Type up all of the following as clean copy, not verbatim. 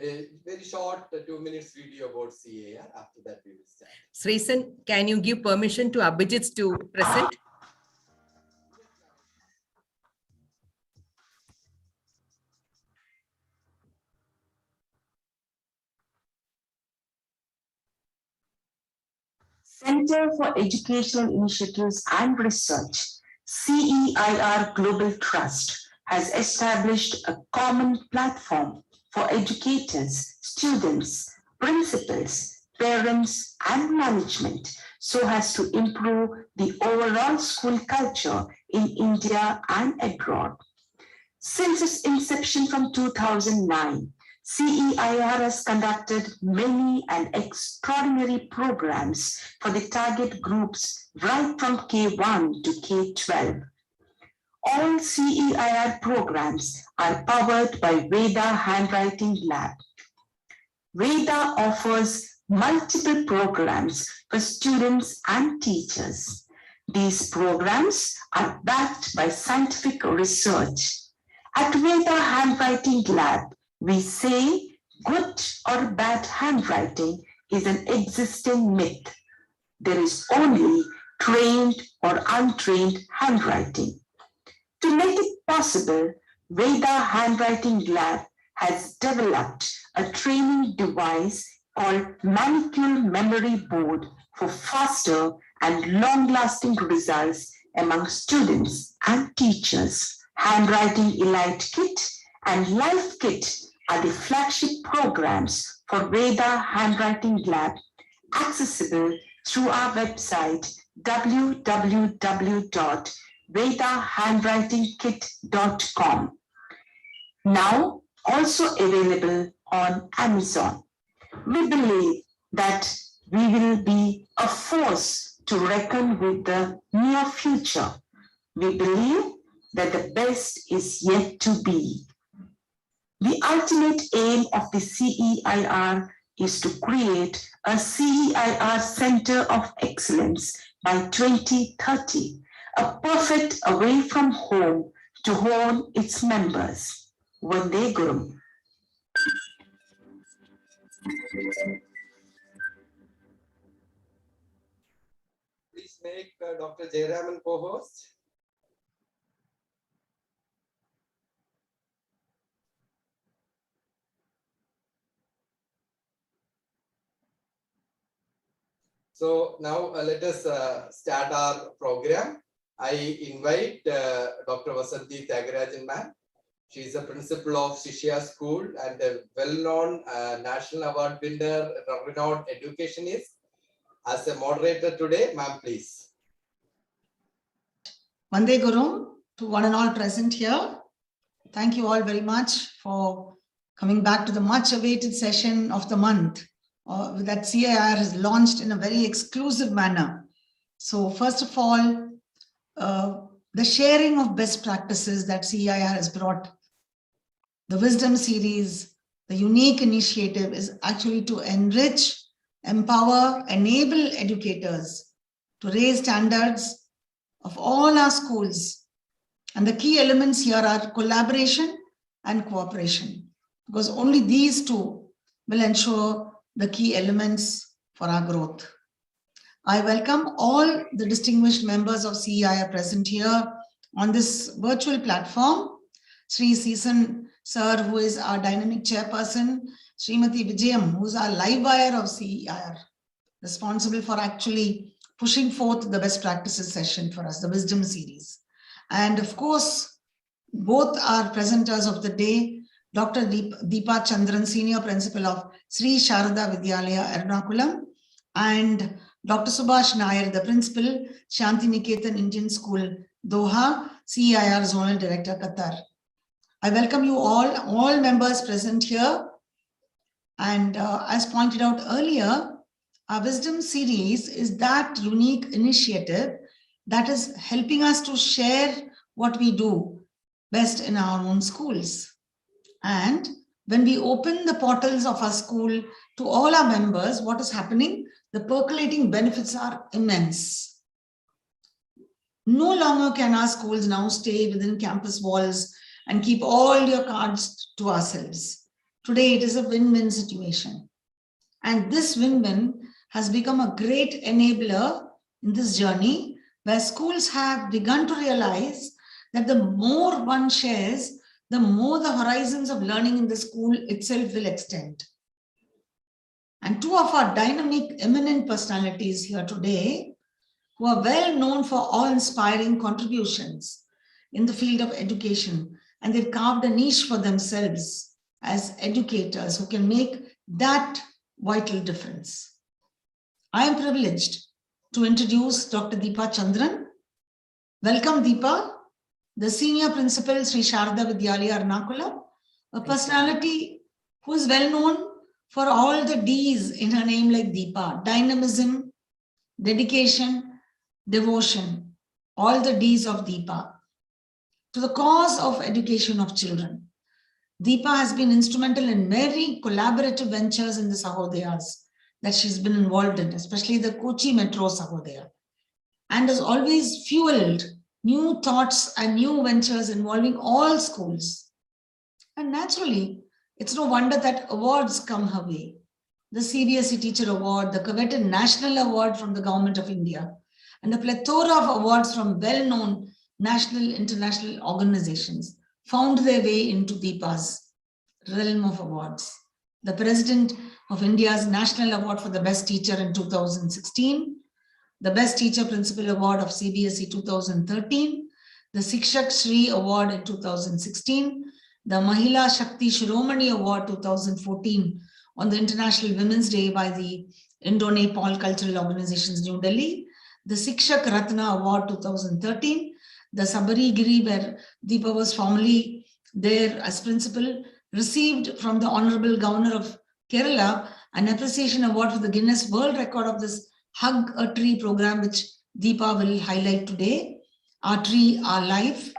A very short 2 minutes video about CEIR. After that, we will start. Sreesan, can you give permission to Abhijit to present? Center for Educational Initiatives and Research, CEIR Global Trust, has established a common platform for educators, students, principals, parents, and management so as to improve the overall school culture in India and abroad. Since its inception from 2009, CEIR has conducted many and extraordinary programs for the target groups right from K1 to K12. All CEIR programs are powered by Veda Handwriting Lab. Veda offers multiple programs for students and teachers. These programs are backed by scientific research. At Veda Handwriting Lab, we say good or bad handwriting is an existing myth. There is only trained or untrained handwriting. To make it possible, Veda Handwriting Lab has developed a training device called Manicule Memory Board for faster and long-lasting results among students and teachers. Handwriting Elite Kit and Life Kit are the flagship programs for Veda Handwriting Lab, accessible through our website www.vedahandwritingkit.com. Now also available on Amazon. We believe that we will be a force to reckon with the near future. We believe that the best is yet to be. The ultimate aim of the CEIR is to create a CEIR Center of Excellence by 2030, a perfect away from home to hone its members. Vande Guru. Please make Dr. Jayaraman co-host. So now let us start our program. I invite Dr. Vasanthi Tyagarajan ma'am. She is a principal of Shishya School and a well-known national award winner, renowned educationist. As a moderator today, ma'am, please. Vande Guru to one and all present here. Thank you all very much for coming back to the much awaited session of the month that CEIR has launched in a very exclusive manner. So first of all, the sharing of best practices that CEIR has brought, the Wisdom Series, the unique initiative is actually to enrich, empower, enable educators to raise standards of all our schools. And the key elements here are collaboration and cooperation, because only these two will ensure the key elements for our growth. I welcome all the distinguished members of CEIR present here on this virtual platform. Sri Sreesan Sir, who is our dynamic chairperson, Srimati Vijayam, who's our live wire of CEIR, responsible for actually pushing forth the best practices session for us, the wisdom series. And of course, both are presenters of the day, Dr. Deepa Chandran, Senior Principal of Sri Harada Vidyalaya, Ernakulam, and Dr. Subhash Nair, the Principal, Shanti Niketan Indian School, Doha, CEIR Zonal Director, Qatar. I welcome you all members present here. And as pointed out earlier, our wisdom series is that unique initiative that is helping us to share what we do best in our own schools. And when we open the portals of our school to all our members, what is happening? The percolating benefits are immense. No longer can our schools now stay within campus walls and keep all your cards to ourselves. Today, it is a win-win situation. And this win-win has become a great enabler in this journey, where schools have begun to realize that the more one shares, the more the horizons of learning in the school itself will extend. And two of our dynamic, eminent personalities here today, who are well known for awe-inspiring contributions in the field of education, and they've carved a niche for themselves as educators who can make that vital difference. I am privileged to introduce Dr. Deepa Chandran. Welcome, Deepa, the Senior Principal, Sri Harada Vidyalaya, Ernakulam, a personality who is well known for all the D's in her name, like Deepa: dynamism, dedication, devotion, all the D's of Deepa to the cause of education of children. Deepa has been instrumental in many collaborative ventures in the Sahodayas that she's been involved in, especially the Kochi Metro Sahodaya, and has always fueled new thoughts and new ventures involving all schools. And naturally, it's no wonder that awards come her way. The CBSE Teacher Award, the coveted National Award from the Government of India, and a plethora of awards from well-known national, international organizations found their way into Deepa's realm of awards. The President of India's National Award for the Best Teacher in 2016, the Best Teacher Principal Award of CBSE 2013, the Sikshak Shri Award in 2016, the Mahila Shakti Shiromani Award 2014 on the International Women's Day by the Indo-Nepal Cultural Organizations, New Delhi, the Sikshak Ratna Award 2013, the Sabari Giri, where Deepa was formerly there as principal, received from the Honorable Governor of Kerala an appreciation award for the Guinness World Record of this Hug a Tree program, which Deepa will highlight today. Our Tree, Our Life.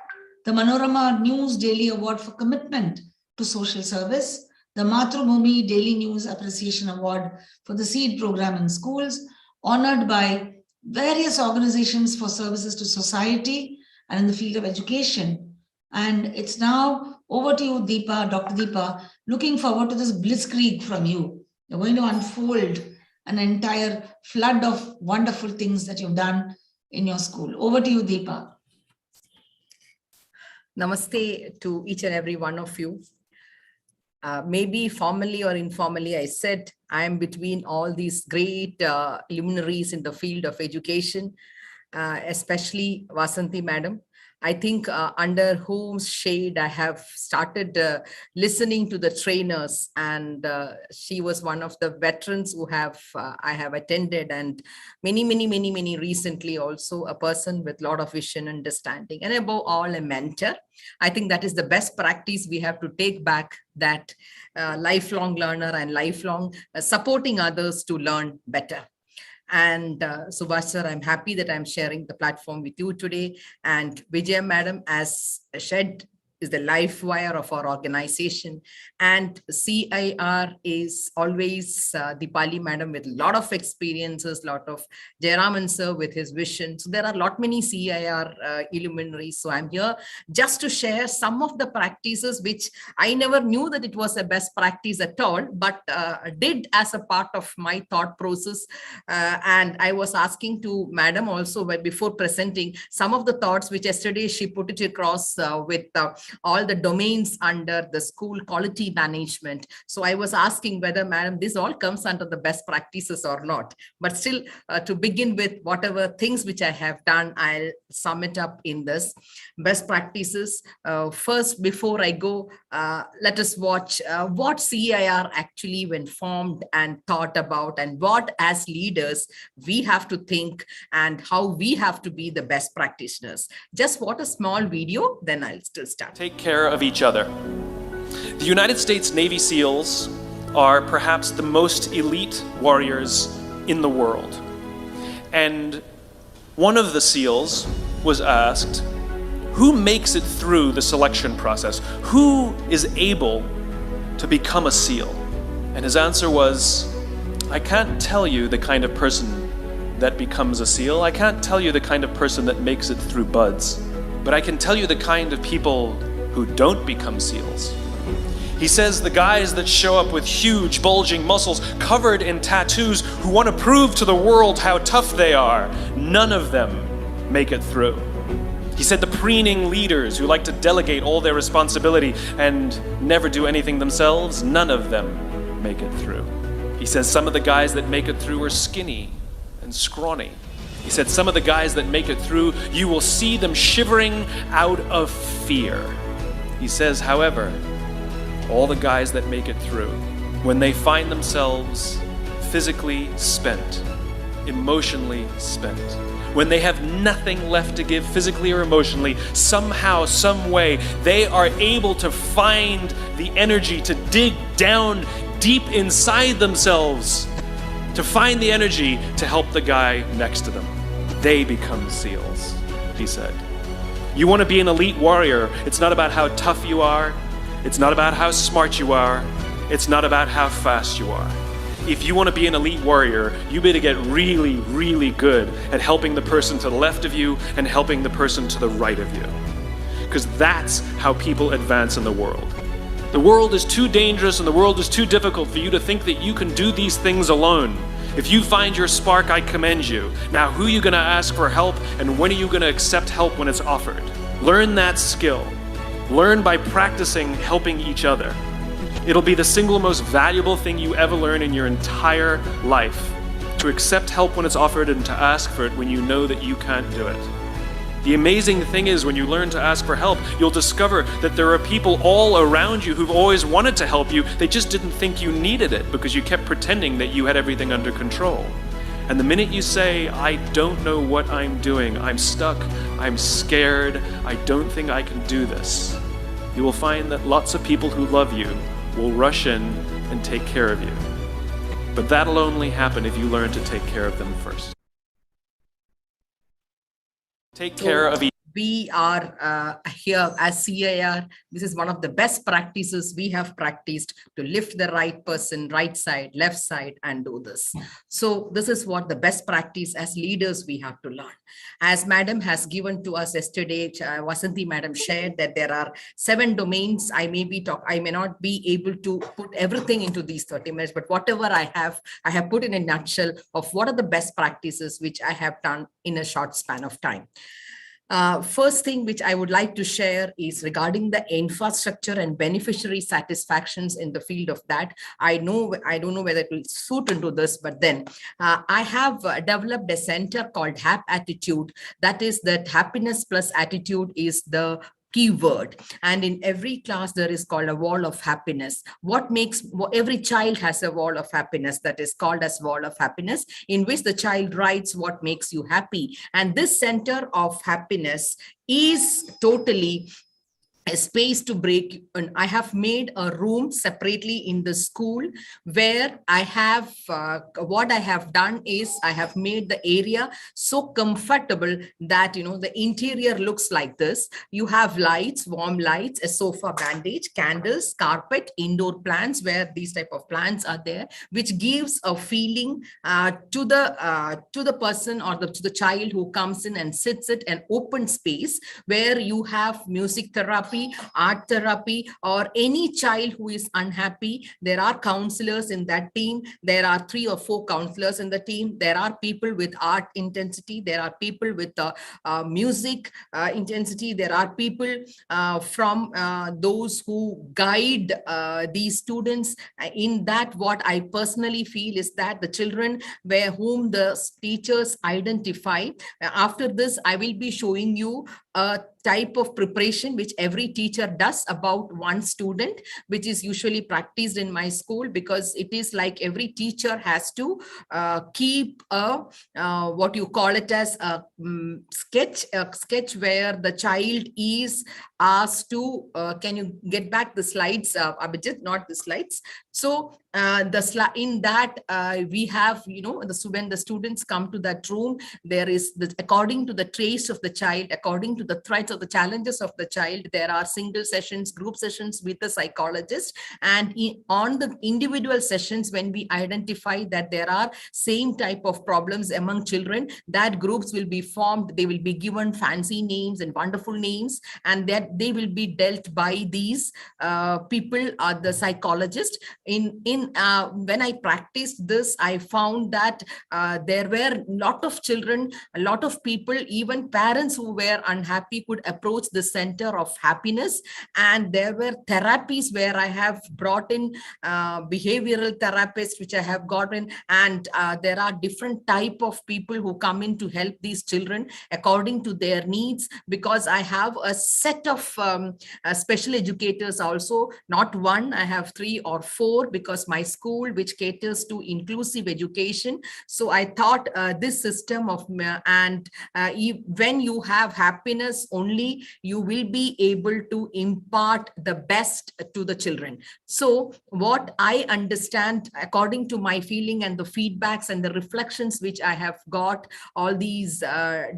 The Manorama News Daily Award for Commitment to Social Service. The Mathrubhumi Daily News Appreciation Award for the Seed program in schools, honored by various organizations for services to society and in the field of education. And it's now over to you, Deepa, Dr. Deepa, looking forward to this blitzkrieg from you. You're going to unfold an entire flood of wonderful things that you've done in your school. Over to you, Deepa. Namaste to each and every one of you. Maybe formally or informally, I said I am between all these great luminaries in the field of education, especially Vasanthi Madam. I think under whose shade I have started listening to the trainers, and she was one of the veterans who I have attended, and many recently also a person with a lot of vision, understanding, and above all a mentor. I think that is the best practice we have to take back, that lifelong learner and lifelong supporting others to learn better. And Subhash sir, I'm happy that I'm sharing the platform with you today. And Vijay Madam, as said, is the life wire of our organization. And CEIR is always Deepali Madam with a lot of experiences, lot of Jayaraman sir with his vision. So there are a lot many CEIR illuminaries. So I'm here just to share some of the practices which I never knew that it was a best practice at all, but did as a part of my thought process. And I was asking to Madam also before presenting some of the thoughts which yesterday she put it across with all the domains under the school quality management. So I was asking whether, madam, this all comes under the best practices or not. But still, to begin with, whatever things which I have done, I'll sum it up in this best practices. First, before I go, let us watch what CEIR actually when formed and thought about, and what as leaders we have to think and how we have to be the best practitioners. Just watch a small video, then I'll still start. Take care of each other. The United States Navy SEALs are perhaps the most elite warriors in the world. And one of the SEALs was asked, who makes it through the selection process? Who is able to become a SEAL? And his answer was, I can't tell you the kind of person that becomes a SEAL. I can't tell you the kind of person that makes it through BUDS, but I can tell you the kind of people who don't become SEALs. He says the guys that show up with huge bulging muscles covered in tattoos who want to prove to the world how tough they are, none of them make it through. He said the preening leaders who like to delegate all their responsibility and never do anything themselves, none of them make it through. He says some of the guys that make it through are skinny and scrawny. He said some of the guys that make it through, you will see them shivering out of fear. He says, however, all the guys that make it through, when they find themselves physically spent, emotionally spent, when they have nothing left to give physically or emotionally, somehow, some way, they are able to find the energy to dig down deep inside themselves, to find the energy to help the guy next to them. They become SEALs, he said. You want to be an elite warrior, it's not about how tough you are, it's not about how smart you are, it's not about how fast you are. If you want to be an elite warrior, you better get really, really good at helping the person to the left of you and helping the person to the right of you. Because that's how people advance in the world. The world is too dangerous and the world is too difficult for you to think that you can do these things alone. If you find your spark, I commend you. Now, who are you going to ask for help, and when are you going to accept help when it's offered? Learn that skill. Learn by practicing helping each other. It'll be the single most valuable thing you ever learn in your entire life, to accept help when it's offered and to ask for it when you know that you can't do it. The amazing thing is, when you learn to ask for help, you'll discover that there are people all around you who've always wanted to help you. They just didn't think you needed it because you kept pretending that you had everything under control. And the minute you say, I don't know what I'm doing, I'm stuck, I'm scared, I don't think I can do this, you will find that lots of people who love you will rush in and take care of you. But that'll only happen if you learn to take care of them first. Take care of each. We are here as CEIR. This is one of the best practices we have practiced to lift the right person, right side, left side, and do this. So this is what the best practice as leaders we have to learn. As Madam has given to us yesterday, Vasanthi Madam shared that there are 7 domains. I may not be able to put everything into these 30 minutes, but whatever I have put in a nutshell of what are the best practices which I have done in a short span of time. First thing which I would like to share is regarding the infrastructure and beneficiary satisfactions in the field of that. I don't know whether it will suit into this, but then I have developed a center called HAP Attitude. That is that happiness plus attitude is the keyword, and in every class there is called a wall of happiness. Every child has a wall of happiness that is called as wall of happiness, in which the child writes what makes you happy, and this center of happiness is totally a space to break. And I have made a room separately in the school where I have what I have done is I have made the area so comfortable that the interior looks like this. You have lights, warm lights, a sofa bandage, candles, carpet, indoor plants where these type of plants are there, which gives a feeling to the person or to the child who comes in and sits at an open space where you have music therapy therapy, art therapy, or any child who is unhappy, there are counselors in that team. There are 3 or 4 counselors in the team. There are people with art intensity. There are people with music intensity. There are people from those who guide these students. In that, what I personally feel is that the children where whom the teachers identify. After this, I will be showing you a type of preparation which every teacher does about one student, which is usually practiced in my school, because it is like every teacher has to keep a what you call it as a sketch where the child is asked to can you get back the slides, Abhijit, not the slides. So in that we have, when the students come to that room, there is according to the traits of the child, according to the threats of the challenges of the child, there are single sessions, group sessions with the psychologist, and on the individual sessions, when we identify that there are same type of problems among children, that groups will be formed. They will be given fancy names and wonderful names, and that they will be dealt by these people, the psychologist. When I practiced this, I found that there were a lot of children, a lot of people, even parents who were unhappy could approach the center of happiness. And there were therapies where I have brought in behavioral therapists, which I have gotten, and there are different type of people who come in to help these children according to their needs, because I have a set of special educators also, not one, I have 3 or 4, because my school, which caters to inclusive education. So I thought this system of, when you have happiness only, you will be able to impart the best to the children. So what I understand, according to my feeling and the feedbacks and the reflections which I have got all these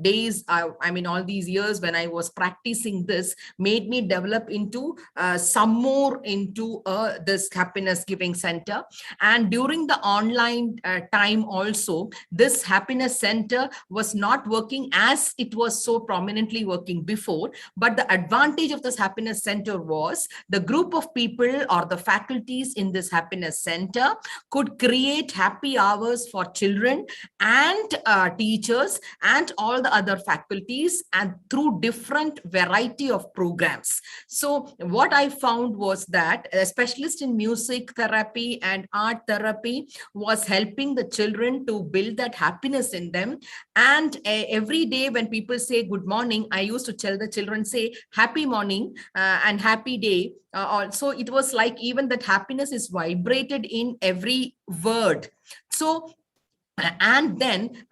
days, all these years when I was practicing this, made me develop into some more into this happiness giving center. And during the online time also, this happiness center was not working as it was so prominently working before. But the advantage of this happiness center was the group of people or the faculties in this happiness center could create happy hours for children and teachers and all the other faculties, and through different variety of programs. So what I found was that a specialist in music therapy and art therapy was helping the children to build that happiness in them. And every day when people say good morning, I used to tell the children, say happy morning and happy day. Also, it was like even that happiness is vibrated in every word. So and then,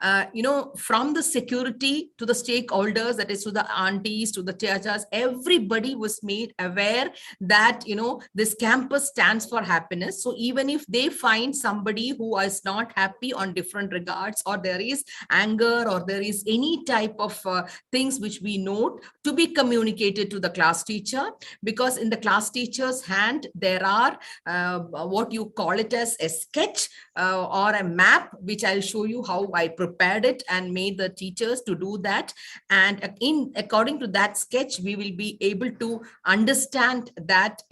from the security to the stakeholders, that is to the aunties, to the teachers, everybody was made aware that, this campus stands for happiness. So even if they find somebody who is not happy on different regards, or there is anger, or there is any type of things which we note, to be communicated to the class teacher, because in the class teacher's hand, there are what you call it as a sketch or a map, which I'll show you how I prepared it and made the teachers to do that. And according to that sketch, we will be able to understand that,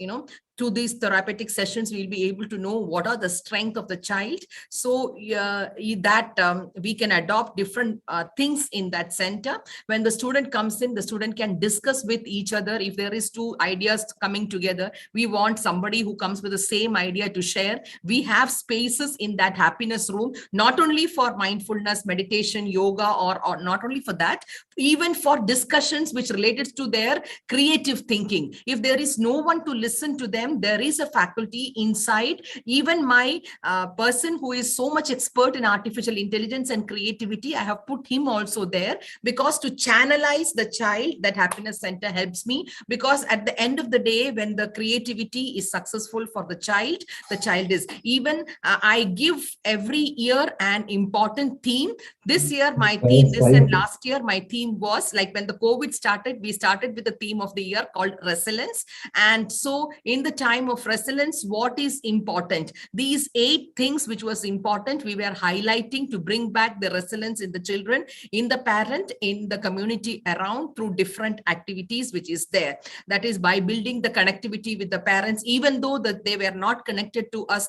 through these therapeutic sessions, we'll be able to know what are the strengths of the child. So that we can adopt different things in that center. When the student comes in, the student can discuss with each other. If there is 2 ideas coming together, we want somebody who comes with the same idea to share. We have spaces in that happiness room, not only for mindfulness, meditation, yoga, or not only for that, even for discussions which related to their creative thinking. If there is no one to listen to them, there is a faculty inside. Even my person who is so much expert in artificial intelligence and creativity, I have put him also there, because to channelize the child, that happiness center helps me. Because at the end of the day, when the creativity is successful for the child is even, I give every year an important theme. This year, my theme, this and last year, my theme was like when the COVID started, we started with the theme of the year called resilience. And so in the time of resilience, what is important? These 8 things which was important, we were highlighting to bring back the resilience in the children, in the parent, in the community around through different activities which is there. That is by building the connectivity with the parents, even though that they were not connected to us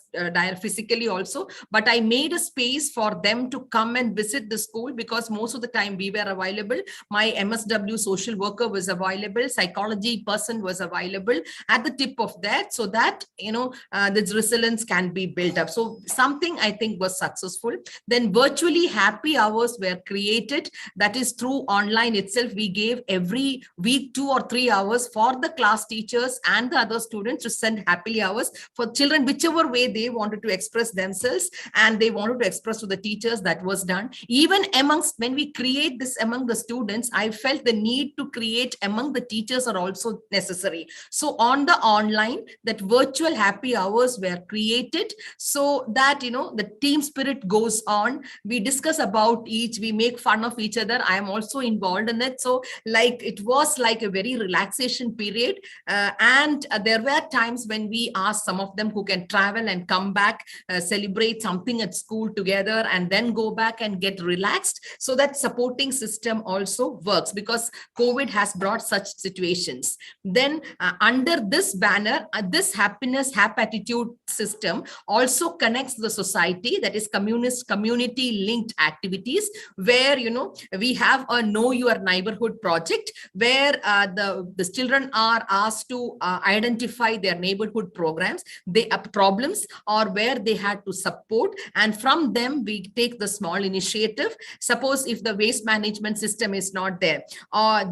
physically also, but I made a space for them to come and visit the school, because most of the time we were available. My MSW social worker was available, psychology person was available at the tip of that, so that, you know, this resilience can be built up. So something I think was successful. Then virtually happy hours were created. That is through online itself. We gave every week 2 or 3 hours for the class teachers and the other students to send happily hours for children, whichever way they wanted to express themselves and they wanted to express to the teachers. That was done. Even amongst, when we create this among the students, I felt the need to create among the teachers are also necessary. So on the online, that virtual happy hours were created, so that, you know, the team spirit goes on. We discuss about each, we make fun of each other. I am also involved in it. So like, it was like a very relaxation period. And there were times when we asked some of them who can travel and come back, celebrate something at school together, and then go back and get relaxed. So that supporting system also works, because COVID has brought such situations. Then under this banner, this happiness, happy attitude system also connects the society, that is community linked activities, where, you know, we have a Know Your Neighborhood project, where the children are asked to identify their neighborhood programs, problems, or where they had to support, and from them we take the small initiative. Suppose if the waste management system is not there,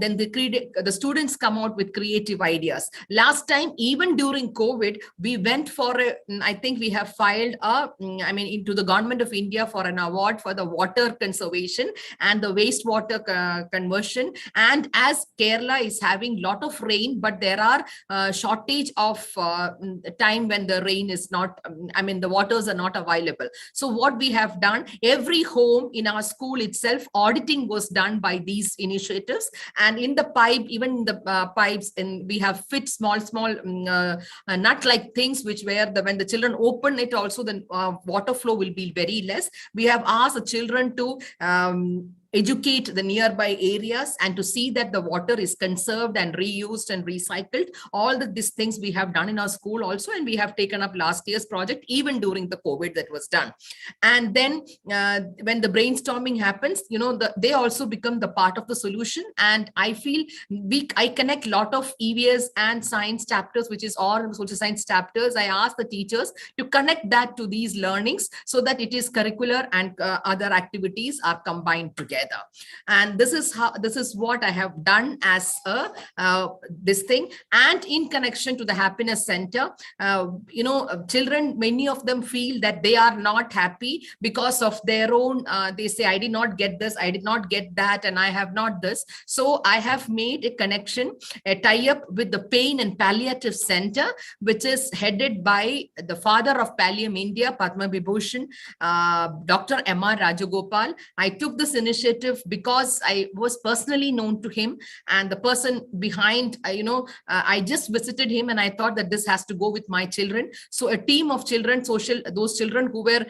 then the students come out with creative ideas. Last time, even during COVID, we went for I think we have filed into the government of India for an award for the water conservation and the wastewater conversion. And as Kerala is having lot of rain, but there are shortage of time when the rain is not, the waters are not available. So what we have done, every home in our school itself, auditing was done by these initiatives. And in the pipe, even the pipes, and we have fit small nut-like things, which where when the children open it, also the water flow will be very less. We have asked the children to educate the nearby areas and to see that the water is conserved and reused and recycled. All these things we have done in our school also, and we have taken up last year's project even during the COVID that was done. And then when the brainstorming happens, they also become the part of the solution. And I feel I connect a lot of EVS and science chapters, which is all social science chapters. I ask the teachers to connect that to these learnings so that it is curricular and other activities are combined together. And this is what I have done as this thing. And in connection to the happiness center, children, many of them feel that they are not happy because of their own, they say, I did not get this, I did not get that, and I have not this. So I have made a connection, a tie-up with the Pain and Palliative Center, which is headed by the father of Pallium India, Padma Vibhushan, Dr. M.R. Rajagopal. I took this initiative because I was personally known to him, and the person behind, I just visited him and I thought that this has to go with my children. So a team of children, those children who were,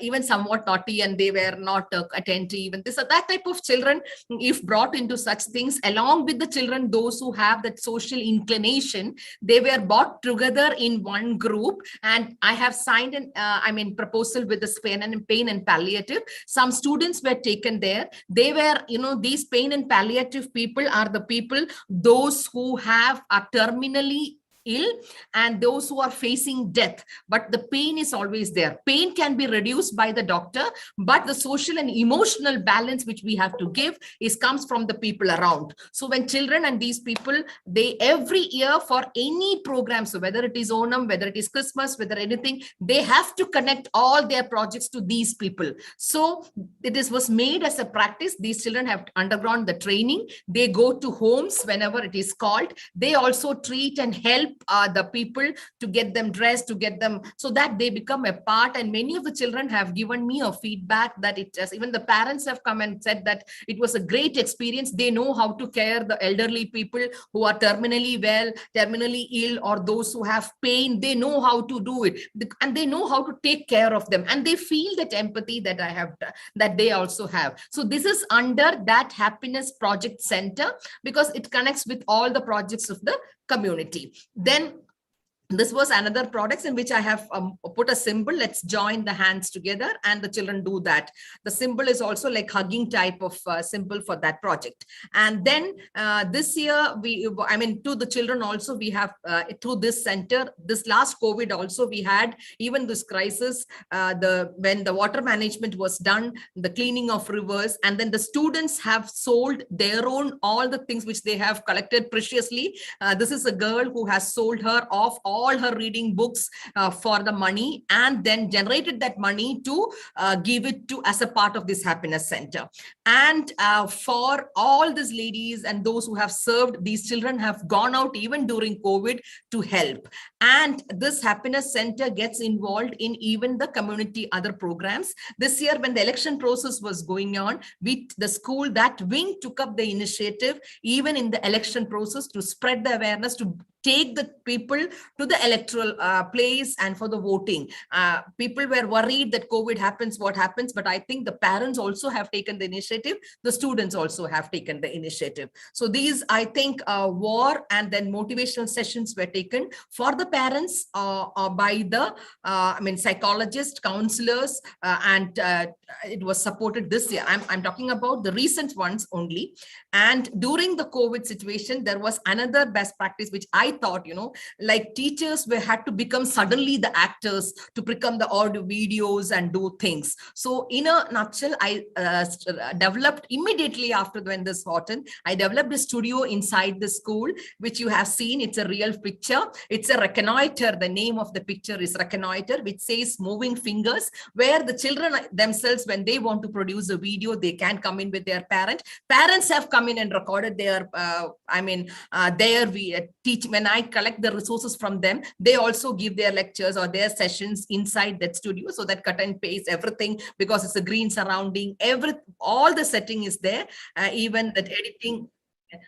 even somewhat naughty and they were not attentive, and that type of children, if brought into such things, along with the children, those who have that social inclination, they were brought together in one group. And I have signed an proposal with the Pain and Palliative. Some students were taken there. They were, these pain and palliative people are the people, those who are terminally ill and those who are facing death, but the pain is always there. Pain can be reduced by the doctor, but the social and emotional balance which we have to give comes from the people around. So when children and these people, they every year for any program, so whether it is Onam, whether it is Christmas, whether anything, they have to connect all their projects to these people. So it was made as a practice. These children have undergone the training. They go to homes whenever it is called. They also treat and help help the people to get them dressed, to get them so that they become a part. And many of the children have given me a feedback that it just, even the parents have come and said that it was a great experience. They know how to care the elderly people who are terminally well, terminally ill, or those who have pain. They know how to do it, and they know how to take care of them, and they feel that empathy that I have, that they also have. So this is under that Happiness Project Center, because it connects with all the projects of the community. Then this was another products in which I have put a symbol. Let's join the hands together, and the children do that. The symbol is also like hugging type of symbol for that project. And then this year, to the children also, we have through this center, this last COVID also, we had even this crisis, when the water management was done, the cleaning of rivers, and then the students have sold their own, all the things which they have collected preciously. This is a girl who has sold her off all her reading books for the money, and then generated that money to give it to as a part of this happiness center. And for all these ladies and those who have served, these children have gone out even during COVID to help. And this happiness center gets involved in even the community other programs. This year, when the election process was going on, the school, that wing took up the initiative even in the election process to spread the awareness, to take the people to the electoral place and for the voting. People were worried that COVID happens, what happens? But I think the parents also have taken the initiative. The students also have taken the initiative. So these, I think, war and then motivational sessions were taken for the parents by the, psychologists, counselors, and it was supported this year. I'm talking about the recent ones only. And during the COVID situation, there was another best practice, which I thought, like teachers had to become suddenly the actors to become the audio videos and do things. So in a nutshell, I developed immediately after when this happened, I developed a studio inside the school, which you have seen. It's a real picture. It's a Reconnector. The name of the picture is Reconnector, which says moving fingers, where the children themselves, when they want to produce a video, they can come in with their parent. Parents have come in and recorded their, when I collect the resources from them, they also give their lectures or their sessions inside that studio. So that cut and paste everything, because it's a green surrounding, all the setting is there, even that editing.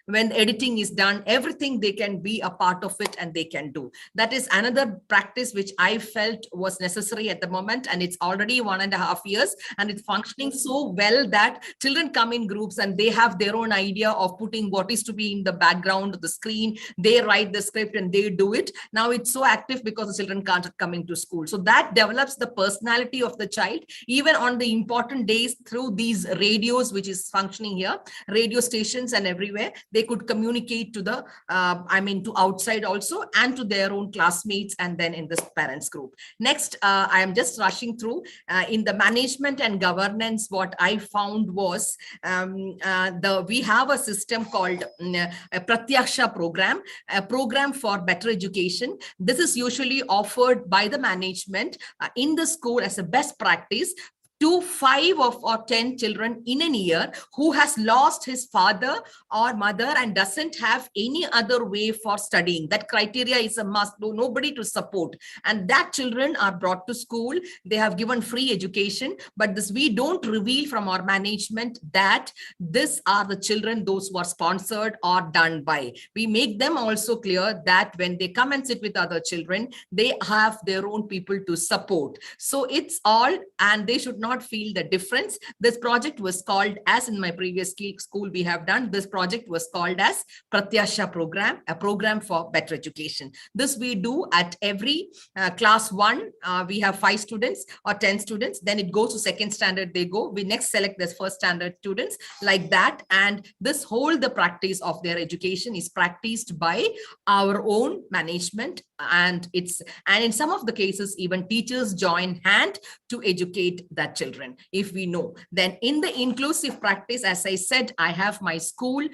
When editing is done, everything they can be a part of it and they can do. That is another practice which I felt was necessary at the moment, and it's already 1.5 years and it's functioning so well that children come in groups and they have their own idea of putting what is to be in the background of the screen. They write the script and they do it. Now it's so active because the children can't come into school. So that develops the personality of the child, even on the important days through these radios, which is functioning here, radio stations and everywhere. They could communicate to the, to outside also, and to their own classmates, and then in this parents group. Next, I am just rushing through in the management and governance. What I found was we have a system called a Pratyaksha program, a program for better education. This is usually offered by the management in the school as a best practice to 5 or 10 children in a year who has lost his father or mother and doesn't have any other way for studying. That criteria is a must, nobody to support. And that children are brought to school. They have given free education, but this we don't reveal from our management that this are the children, those who are sponsored or done by. We make them also clear that when they come and sit with other children, they have their own people to support. So it's all, and they should not feel the difference. This project was called, as in my previous school we have done, this project was called as Pratyaksha program, a program for better education. This we do at every class 1. We have 5 students or 10 students. Then it goes to second standard. They go. We next select the first standard students like that. And this whole the practice of their education is practiced by our own management. And in some of the cases, even teachers join hand to educate that children. If we know, then in the inclusive practice, as I said, I have my school.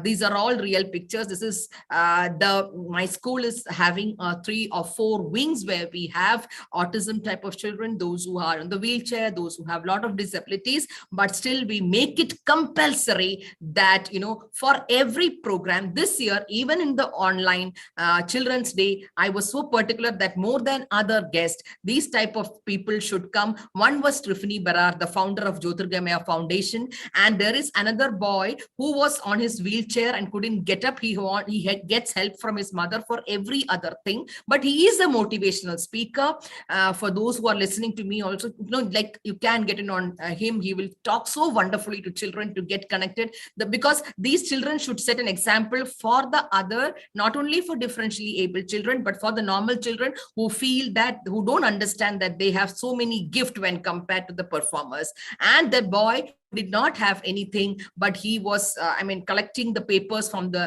These are all real pictures. This is my school is having 3 or 4 wings where we have autism type of children, those who are in the wheelchair, those who have a lot of disabilities, but still we make it compulsory that, for every program this year, even in the online Children's Day, I was so particular that more than other guests, these type of people should come. One was Trifini Barar, the founder of Jyotirgamaya Foundation, and there is another boy who was on his wheelchair and couldn't get up. He gets help from his mother for every other thing, but he is a motivational speaker. For those who are listening to me also, like you can get in on him. He will talk so wonderfully to children to get connected, because these children should set an example for the other, not only for differentially able children, but for the normal children who don't understand that they have so many gifts when compared to the performers. And the boy did not have anything, but he was, collecting the papers from the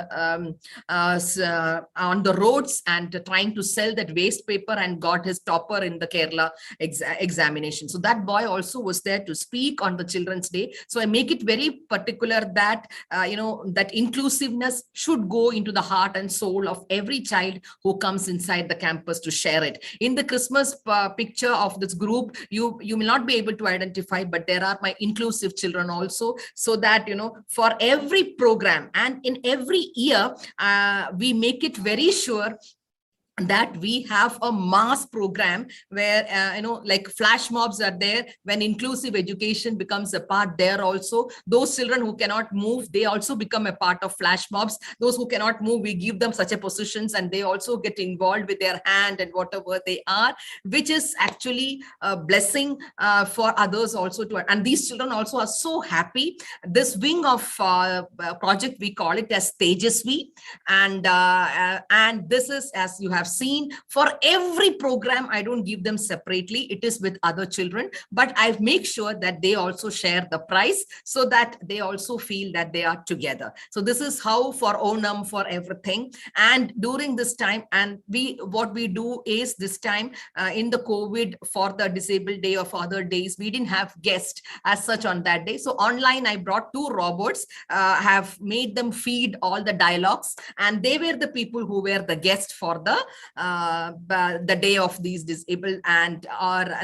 on the roads and trying to sell that waste paper, and got his topper in the Kerala examination. So that boy also was there to speak on the Children's Day. So I make it very particular that, that inclusiveness should go into the heart and soul of every child who comes inside the campus to share it. In the Christmas picture of this group, you will not be able to identify, but there are my inclusive children also, so that for every program and in every year we make it very sure that we have a mass program where like flash mobs are there. When inclusive education becomes a part there also, those children who cannot move, they also become a part of flash mobs. Those who cannot move, we give them such a positions, and they also get involved with their hand and whatever they are, which is actually a blessing for others also to. And these children also are so happy. This wing of project, we call it as Tejasvi, and this is, as you have seen, for every program, I don't give them separately. It is with other children, but I make sure that they also share the prize, so that they also feel that they are together. So this is how for Onam, for everything. And during this time, and what we do is this time in the COVID, for the disabled day or for other days, we didn't have guests as such on that day. So online, I brought 2 robots, have made them feed all the dialogues, and they were the people who were the guests for the day of these disabled, and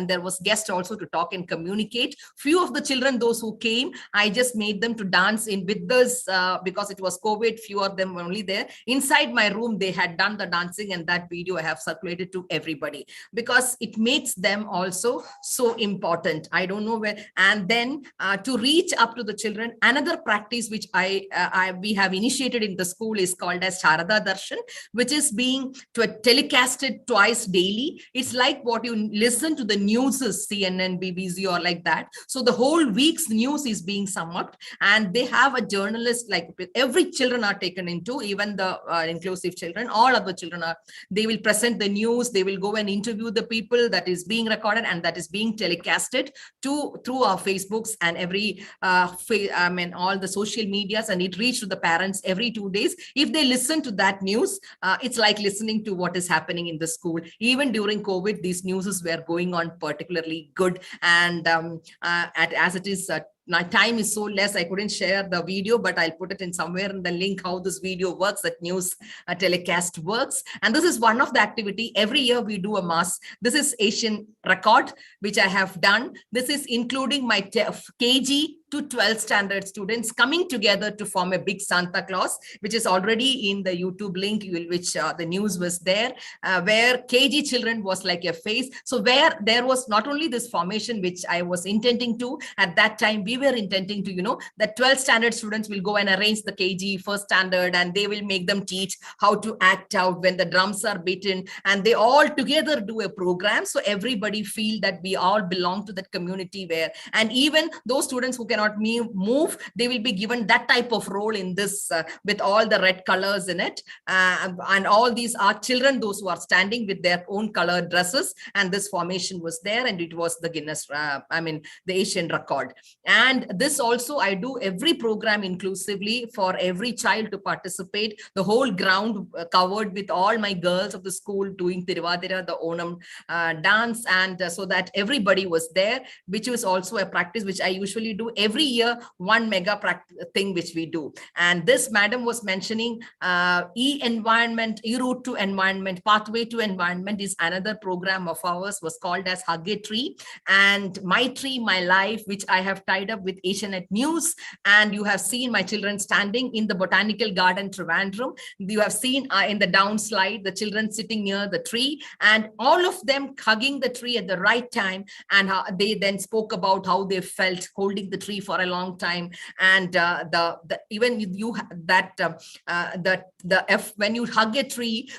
there was guests also to talk and communicate. Few of the children, those who came, I just made them to dance in with us because it was COVID. Few of them were only there inside my room. They had done the dancing, and that video I have circulated to everybody, because it makes them also so important. I don't know where. And then to reach up to the children, another practice which we have initiated in the school is called as Harada Darshan, which is being telecasted twice daily. It's like what you listen to the news, CNN, BBC, or like that. So the whole week's news is being summed up, and they have a journalist, like every children are taken into, even the inclusive children, all other children they will present the news, they will go and interview the people, that is being recorded and that is being telecasted through our Facebooks and every all the social medias, and it reaches to the parents every 2 days. If they listen to that news, it's like listening to what is happening in the school. Even during COVID, these news were going on particularly good. And as it is my time is so less, I couldn't share the video, but I'll put it in somewhere in the link how this video works, that news telecast works. And this is one of the activity. Every year we do a mass. This is Asian record, which I have done. This is including my KG to 12th standard students coming together to form a big Santa Claus, which is already in the YouTube link, which the news was there, where KG children was like a face. So where there was not only this formation, which I was intending to, at that time, we were intending to, that 12th standard students will go and arrange the KG first standard, and they will make them teach how to act out when the drums are beaten, and they all together do a program. So everybody feel that we all belong to that community where, and even those students who cannot cannot move, they will be given that type of role in this with all the red colors in it. And all these are children, those who are standing with their own colored dresses. And this formation was there, and it was the Guinness, the Asian record. And this also, I do every program inclusively for every child to participate. The whole ground covered with all my girls of the school doing Tiruvadira, the Onam dance, and so that everybody was there, which was also a practice which I usually do every year, one mega thing which we do. And this madam was mentioning EEnvironment, E-Route to Environment, Pathway to Environment is another program of ours, was called as Hug a Tree, and My Tree, My Life, which I have tied up with Asianet News. And you have seen my children standing in the Botanical Garden, Trivandrum. You have seen in the downslide, the children sitting near the tree, and all of them hugging the tree at the right time. And they then spoke about how they felt holding the tree for a long time. And even you when you hug a tree,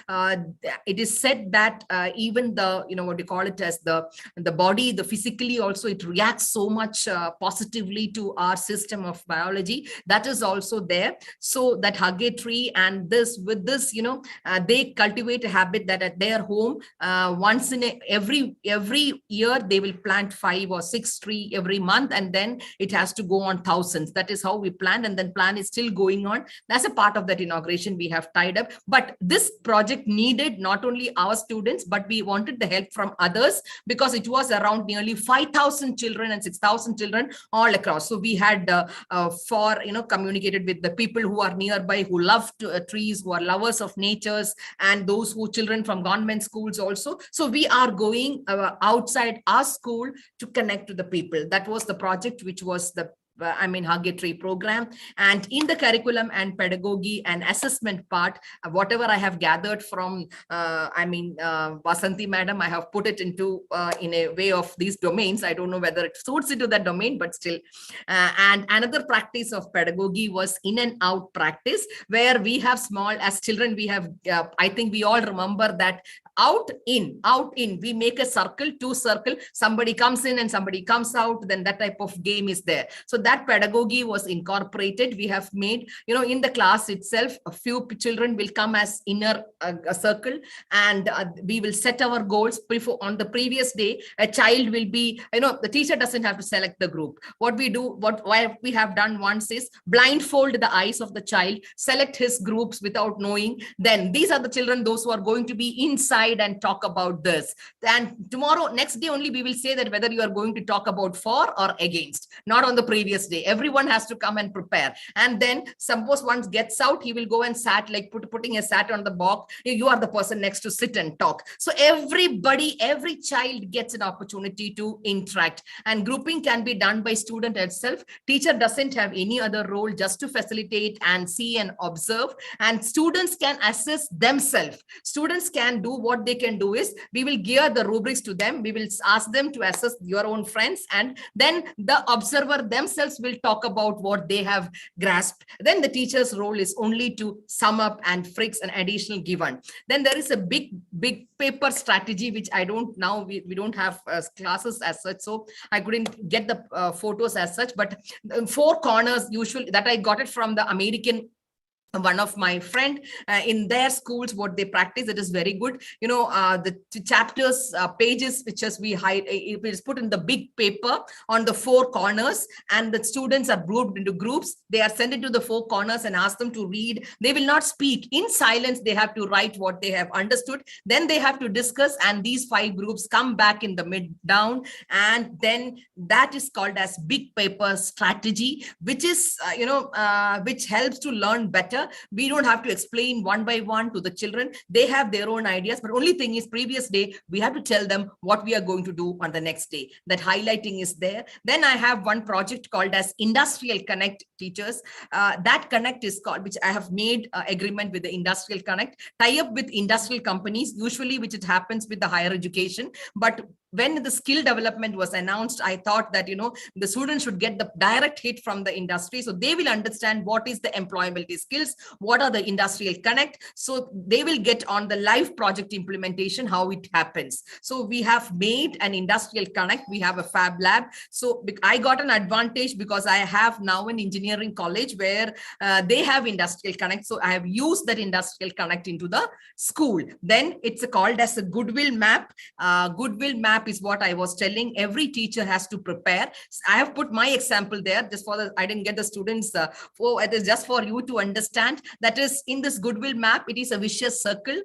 it is said that even the, what you call it as the body, the physically also, it reacts so much positively to our system of biology. That is also there. So that hug a tree, and with this, they cultivate a habit that at their home, once in every year, they will plant 5 or 6 trees every month, and then it has to go on thousands. That is how we plan, and then plan is still going on. That's a part of that inauguration we have tied up. But this project needed not only our students, but we wanted the help from others, because it was around nearly 5,000 children and 6,000 children all across. So we had communicated with the people who are nearby, who love trees, who are lovers of natures, and those who children from government schools also. So we are going outside our school to connect to the people. That was the project, which was the Hug a Tree program. And in the curriculum and pedagogy and assessment part, whatever I have gathered from Vasanthi madam, I have put it into in a way of these domains. I don't know whether it suits into that domain, but still. And another practice of pedagogy was in and out practice, where we have small, as children, we have, I think we all remember that out in, we make a circle, 2 circle, somebody comes in and somebody comes out, then that type of game is there. So that pedagogy was incorporated. We have made, in the class itself, a few children will come as inner circle, and we will set our goals. On the previous day, a child will be, the teacher doesn't have to select the group. What we do, what we have done once is blindfold the eyes of the child, select his groups without knowing. Then these are the children, those who are going to be inside and talk about this. And tomorrow, next day only, we will say that whether you are going to talk about for or against, not on the previous day. Everyone has to come and prepare. And then suppose one gets out, he will go and sat, like putting a sat on the box. You are the person next to sit and talk. So everybody, every child gets an opportunity to interact, and grouping can be done by student itself. Teacher doesn't have any other role, just to facilitate and see and observe, and students can assess themselves. Students can do what they can do is, we will gear the rubrics to them. We will ask them to assess your own friends, and then the observer themselves will talk about what they have grasped. Then the teacher's role is only to sum up and fix an additional given. Then there is a big paper strategy, which I don't now, we don't have classes as such, so I couldn't get the photos as such, but 4 corners usually, that I got it from the American, one of my friend, in their schools, what they practice, it is very good. The chapters, pages, which as we hide, it is put in the big paper on the 4 corners, and the students are grouped into groups. They are sent into the 4 corners and ask them to read. They will not speak. In silence, they have to write what they have understood. Then they have to discuss, and these 5 groups come back in the mid down, and then that is called as big paper strategy, which is which helps to learn better. We don't have to explain one by one to the children. They have their own ideas, but only thing is, previous day, we have to tell them what we are going to do on the next day. That highlighting is there. Then I have one project called as Industrial Connect Teachers. That Connect is called, which I have made agreement with the Industrial Connect, tie up with industrial companies, usually which it happens with the higher education, but when the skill development was announced, I thought that, the students should get the direct hit from the industry. So they will understand what is the employability skills, what are the industrial connect. So they will get on the live project implementation, how it happens. So we have made an industrial connect. We have a fab lab. So I got an advantage because I have now an engineering college where they have industrial connect. So I have used that industrial connect into the school. Then it's called as a goodwill map. Goodwill map is what I was telling. Every teacher has to prepare. I have put my example there just for I didn't get the students. It is just for you to understand. That is, in this goodwill map, it is a vicious circle,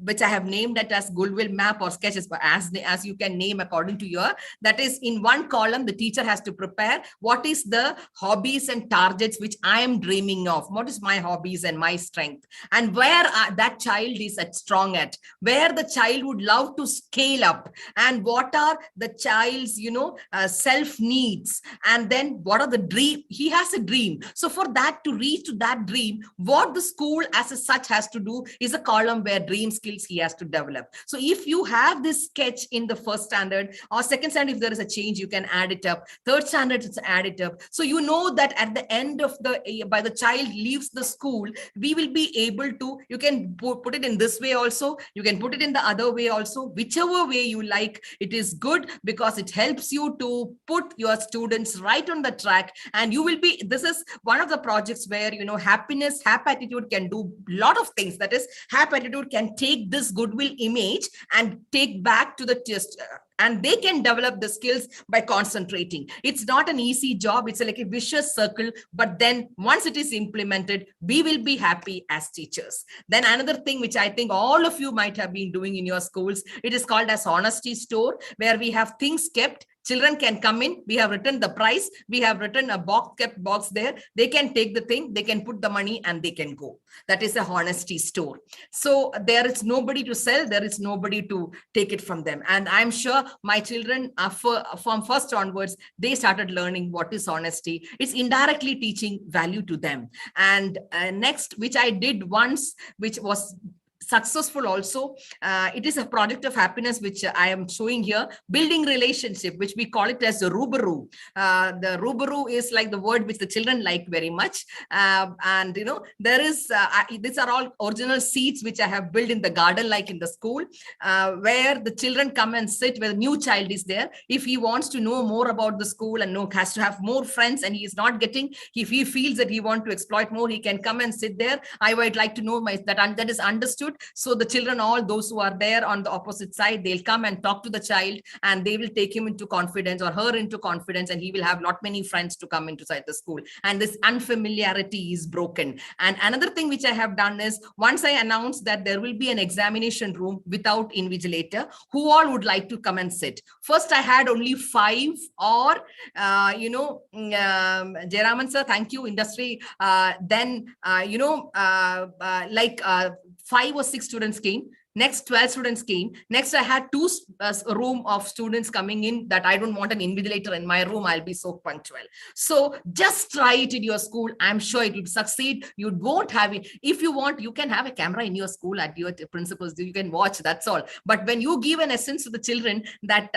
which I have named it as goodwill map or sketches, but as you can name according to your. That is, in one column, the teacher has to prepare what is the hobbies and targets which I am dreaming of. What is my hobbies and my strength, and where that child is strong at, where the child would love to scale up, and what are the child's self needs, and then what are the dream. He has a dream. So for that to reach to that dream, what the school as such has to do is a column where dream skills he has to develop. So if you have this sketch in the first standard or second standard, if there is a change, you can add it up. Third standard, it's add it up. So you know that at the end of by the child leaves the school, we will be able to, you can put it in this way also, you can put it in the other way also, whichever way you like. It is good because it helps you to put your students right on the track, and you will be, this is one of the projects where, happiness, happy attitude can do a lot of things. That is, happy attitude can take this goodwill image and take back to the test, and they can develop the skills by concentrating. It's not an easy job. It's like a vicious circle. But then once it is implemented, we will be happy as teachers. Then another thing which I think all of you might have been doing in your schools, it is called as honesty store, where we have things kept. Children can come in. We have written the price. We have written a kept box there. They can take the thing, they can put the money, and they can go. That is a honesty store. So there is nobody to sell. There is nobody to take it from them. And I'm sure my children, from first onwards, they started learning what is honesty. It's indirectly teaching value to them. And next, which I did once, which was successful also. It is a project of happiness, which I am showing here, building relationship, which we call it as the rubaru. The rubaru is like the word which the children like very much. And there is, these are all original seats which I have built in the garden, like in the school, where the children come and sit, where the new child is there. If he wants to know more about the school and has to have more friends, and he is not getting, if he feels that he wants to exploit more, he can come and sit there. I would like to know that is understood. So the children, all those who are there on the opposite side, they'll come and talk to the child, and they will take him into confidence or her into confidence, and he will have not many friends to come inside the school. And this unfamiliarity is broken. And another thing which I have done is, once I announced that there will be an examination room without invigilator, who all would like to come and sit? First, I had only 5 or, Jayaraman sir, thank you, industry. Then, 5 or 6 students came. Next, 12 students came. Next, I had 2 room of students coming in that I don't want an invigilator in my room. I'll be so punctual. So just try it in your school. I'm sure it will succeed. You won't have it. If you want, you can have a camera in your school at your principals. You can watch, that's all. But when you give an essence to the children that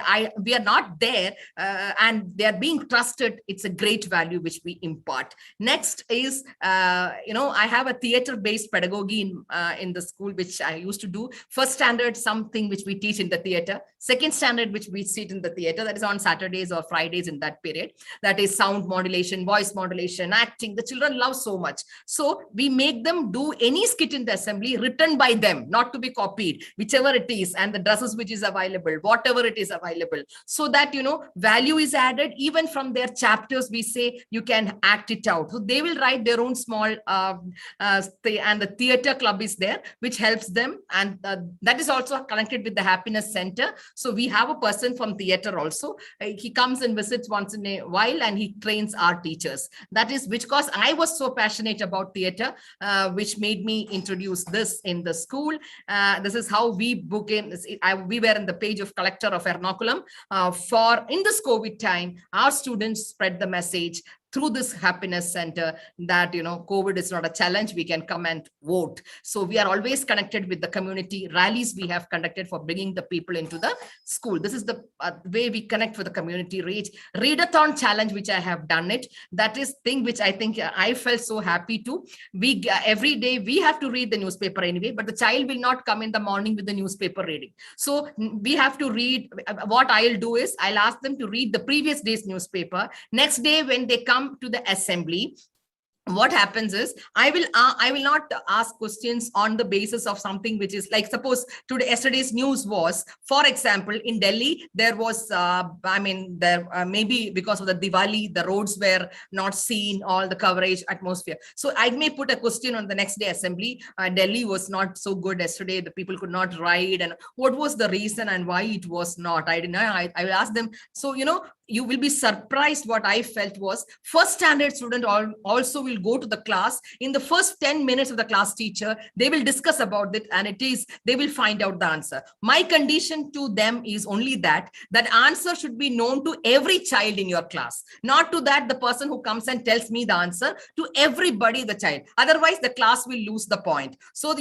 we are not there and they are being trusted, it's a great value which we impart. Next is, I have a theater-based pedagogy in the school, which I used to do. First standard, something which we teach in the theater. Second standard, which we sit in the theater, that is on Saturdays or Fridays in that period. That is sound modulation, voice modulation, acting. The children love so much. So we make them do any skit in the assembly written by them, not to be copied, whichever it is, and the dresses which is available, whatever it is available. So that, value is added. Even from their chapters, we say you can act it out. So they will write their own small, and the theater club is there, which helps them. And that is also connected with the happiness center. So we have a person from theater also. He comes and visits once in a while, and he trains our teachers. That is because I was so passionate about theater, which made me introduce this in the school. This is how we book in. We were in the page of collector of Ernakulam. In this COVID time, our students spread the message. through this happiness center that, COVID is not a challenge. We can come and vote. So we are always connected with the community. Rallies we have conducted for bringing the people into the school. This is the way we connect with the community. Readathon challenge, which I have done it. That is thing which I think I felt so happy to. Every day we have to read the newspaper anyway, but the child will not come in the morning with the newspaper reading. So we have to read. What I'll do is I'll ask them to read the previous day's newspaper. Next day when they come to the assembly, what happens is I will not ask questions on the basis of something which is like, suppose yesterday's news was, for example, in Delhi there was maybe because of the Diwali the roads were not seen, all the coverage, atmosphere. So I may put a question on the next day assembly. Delhi was not so good yesterday, the people could not ride, and what was the reason and why it was not. I will ask them. So you will be surprised. What I felt was, first standard student also will go to the class. In the first 10 minutes of the class teacher, they will discuss about it, and they will find out the answer. My condition to them is only that answer should be known to every child in your class, not to that the person who comes and tells me the answer, to everybody, the child. Otherwise the class will lose the point. So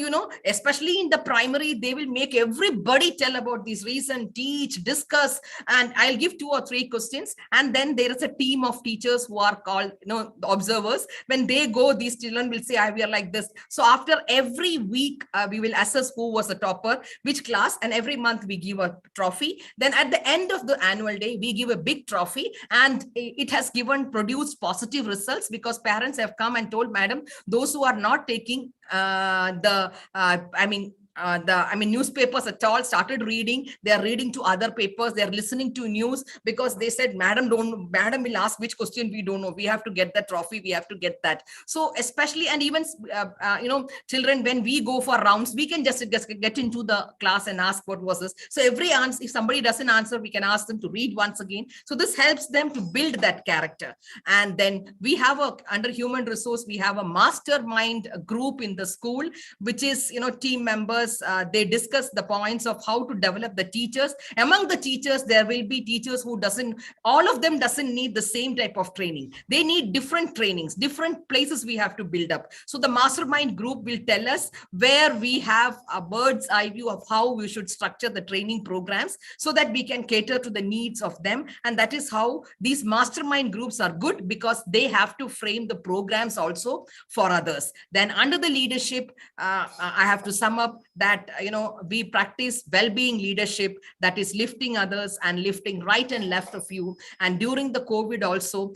especially in the primary, they will make everybody tell about this reason, teach, discuss, and I'll give 2 or 3 questions, and then there is a team of teachers who are called the observers. When they go, these children will say, we are like this. So after every week we will assess who was the topper, which class, and every month we give a trophy. Then at the end of the annual day we give a big trophy, and it has produced positive results, because parents have come and told, madam, those who are not taking newspapers at all started reading. They are reading to other papers, they are listening to news, because they said, madam will ask which question we don't know, we have to get the trophy, we have to get that. So especially, and even children, when we go for rounds, we can just get into the class and ask what was this. So every answer, if somebody doesn't answer, we can ask them to read once again. So this helps them to build that character. And then we have under human resource, we have a mastermind group in the school, which is team members. They discuss the points of how to develop the teachers. Among the teachers, there will be teachers who all of them doesn't need the same type of training. They need different trainings, different places we have to build up. So the mastermind group will tell us where we have a bird's eye view of how we should structure the training programs, so that we can cater to the needs of them. And that is how these mastermind groups are good, because they have to frame the programs also for others. Then under the leadership, I have to sum up that we practice well-being leadership, that is lifting others and lifting right and left of you. And during the COVID also,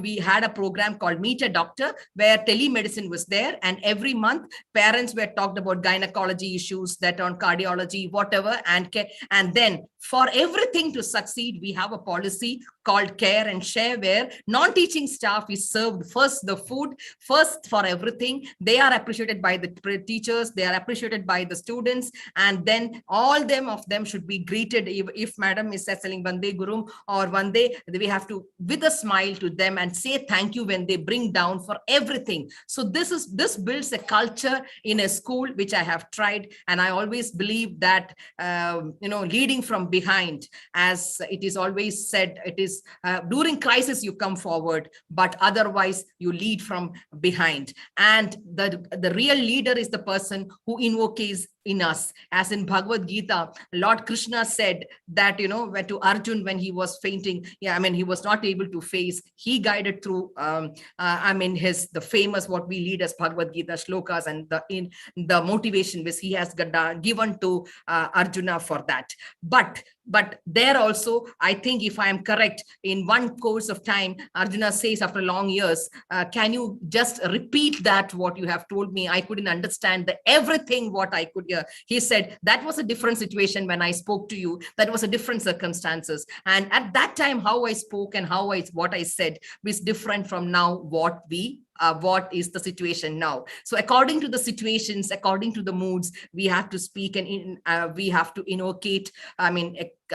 we had a program called Meet a Doctor, where telemedicine was there, and every month parents were talked about gynecology issues, that on cardiology, whatever, and then for everything to succeed, we have a policy called Care and Share, where non-teaching staff is served first, the food first for everything. They are appreciated by the teachers, they are appreciated by the students, and then all of them should be greeted. If madam is selling Vande Gurum or Vande, we have to with a smile to them and say thank you when they bring down for everything. So this builds a culture in a school, which I have tried, and I always believe that leading from behind, as it is always said, it is during crisis you come forward, but otherwise you lead from behind. And the real leader is the person who invokes in us. As in Bhagavad Gita, Lord Krishna said that, to Arjun when he was fainting, he was not able to face, he guided through, the famous, what we lead as Bhagavad Gita shlokas, and the motivation which he has given to Arjuna for that. But there also, I think if I am correct, in one course of time, Arjuna says after long years, can you just repeat that, what you have told me? I couldn't understand everything what I could hear. He said, that was a different situation when I spoke to you. That was a different circumstances. And at that time, how I spoke and what I said was different from now what we what is the situation now. So according to the situations, according to the moods, we have to speak, and we have to inculcate,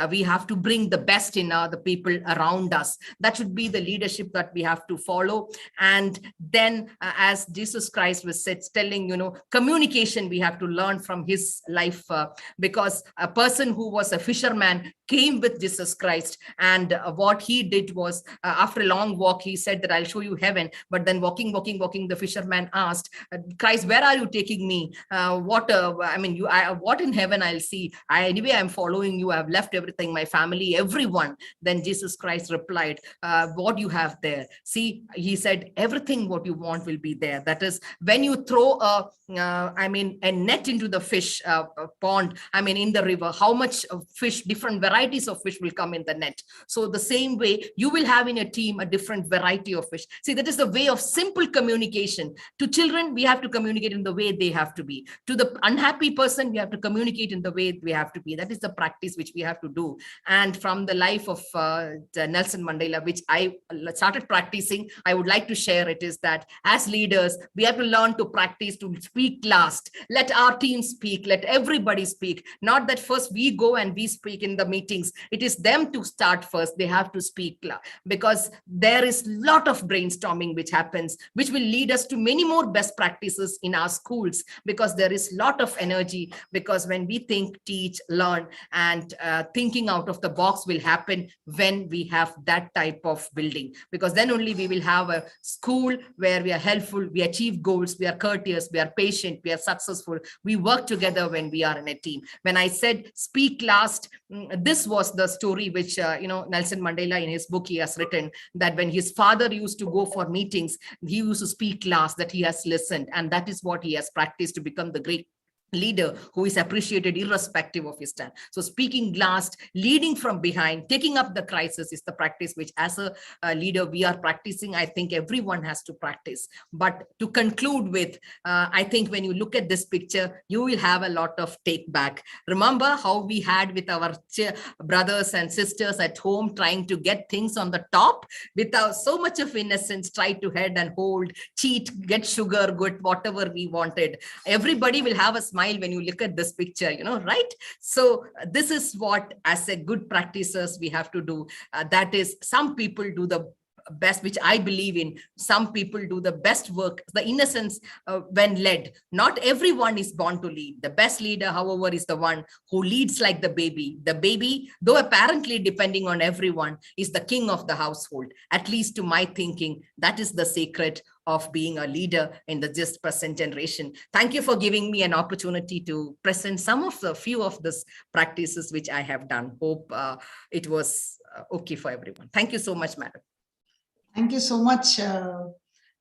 we have to bring the best in the people around us. That should be the leadership that we have to follow. And then as Jesus Christ was telling, communication, we have to learn from his life, because a person who was a fisherman came with Jesus Christ, and what he did was, after a long walk, he said that I'll show you heaven. But then walking, the fisherman asked, Christ, where are you taking me? What in heaven I'll see? Anyway, I'm following you. I've left everything, my family, everyone. Then Jesus Christ replied, what you have there? See, he said, everything what you want will be there. That is, when you throw a net into the fish pond, in the river, how much fish, different varieties of fish will come in the net. So the same way, you will have in a team a different variety of fish. See, that is the way of simple communication. To children, we have to communicate in the way they have to be. To the unhappy person, we have to communicate in the way we have to be. That is the practice which we have to do. And from the life of Nelson Mandela, which I started practicing, I would like to share it, is that as leaders, we have to learn to practice to speak last. Let our team speak. Let everybody speak. Not that first we go and we speak in the meetings. It is them to start first. They have to speak, because there is a lot of brainstorming which happens, which will lead us to many more best practices in our schools, because there is a lot of energy. Because when we think, teach, learn, and thinking out of the box will happen when we have that type of building, because then only we will have a school where we are helpful, we achieve goals, we are courteous, we are patient, we are successful, we work together when we are in a team. When I said speak last, this was the story which Nelson Mandela in his book he has written, that when his father used to go for meetings, he used to speak last, that he has listened, and that is what he has practiced to become the great leader who is appreciated irrespective of his stand. So speaking last, leading from behind, taking up the crisis is the practice which as a leader we are practicing. I think everyone has to practice. But to conclude with, I think when you look at this picture, you will have a lot of take back. Remember how we had with our brothers and sisters at home trying to get things on the top without so much of innocence, try to head and hold, cheat, get sugar, get whatever we wanted. Everybody will have a smile when you look at this picture, right? So this is what as a good practices we have to do. That is, some people do the best, which I believe in. Some people do the best work, the innocence when led. Not everyone is born to lead. The best leader, however, is the one who leads like the baby. The baby, though apparently depending on everyone, is the king of the household. At least to my thinking, that is the secret of being a leader in the just present generation. Thank you for giving me an opportunity to present some of the few of these practices which I have done. Hope it was okay for everyone. Thank you so much, madam. Thank you so much,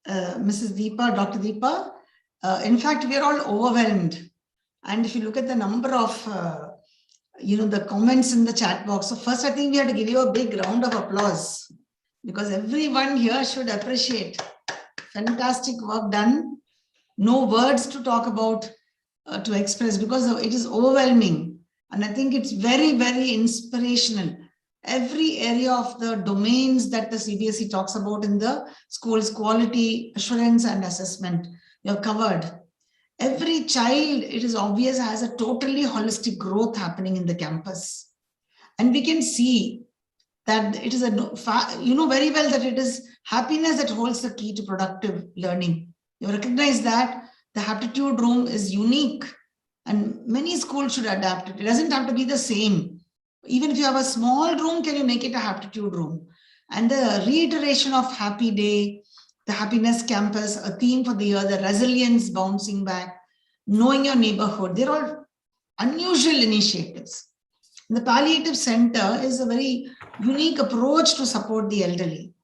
Mrs. Deepa, Dr. Deepa. In fact, we are all overwhelmed. And if you look at the number of, the comments in the chat box. So first, I think we have to give you a big round of applause, because everyone here should appreciate. Fantastic work done. No words to talk about, to express, because it is overwhelming. And I think it's very, very inspirational. Every area of the domains that the CBSE talks about in the school's quality assurance and assessment, you have covered. Every child, it is obvious, has a totally holistic growth happening in the campus. And we can see that it is very well that it is happiness that holds the key to productive learning. You recognize that the aptitude room is unique and many schools should adapt it. It doesn't have to be the same. Even if you have a small room, can you make it a aptitude room? And the reiteration of happy day, the happiness campus, a theme for the year, the resilience bouncing back, knowing your neighborhood, they're all unusual initiatives. The palliative center is a very unique approach to support the elderly.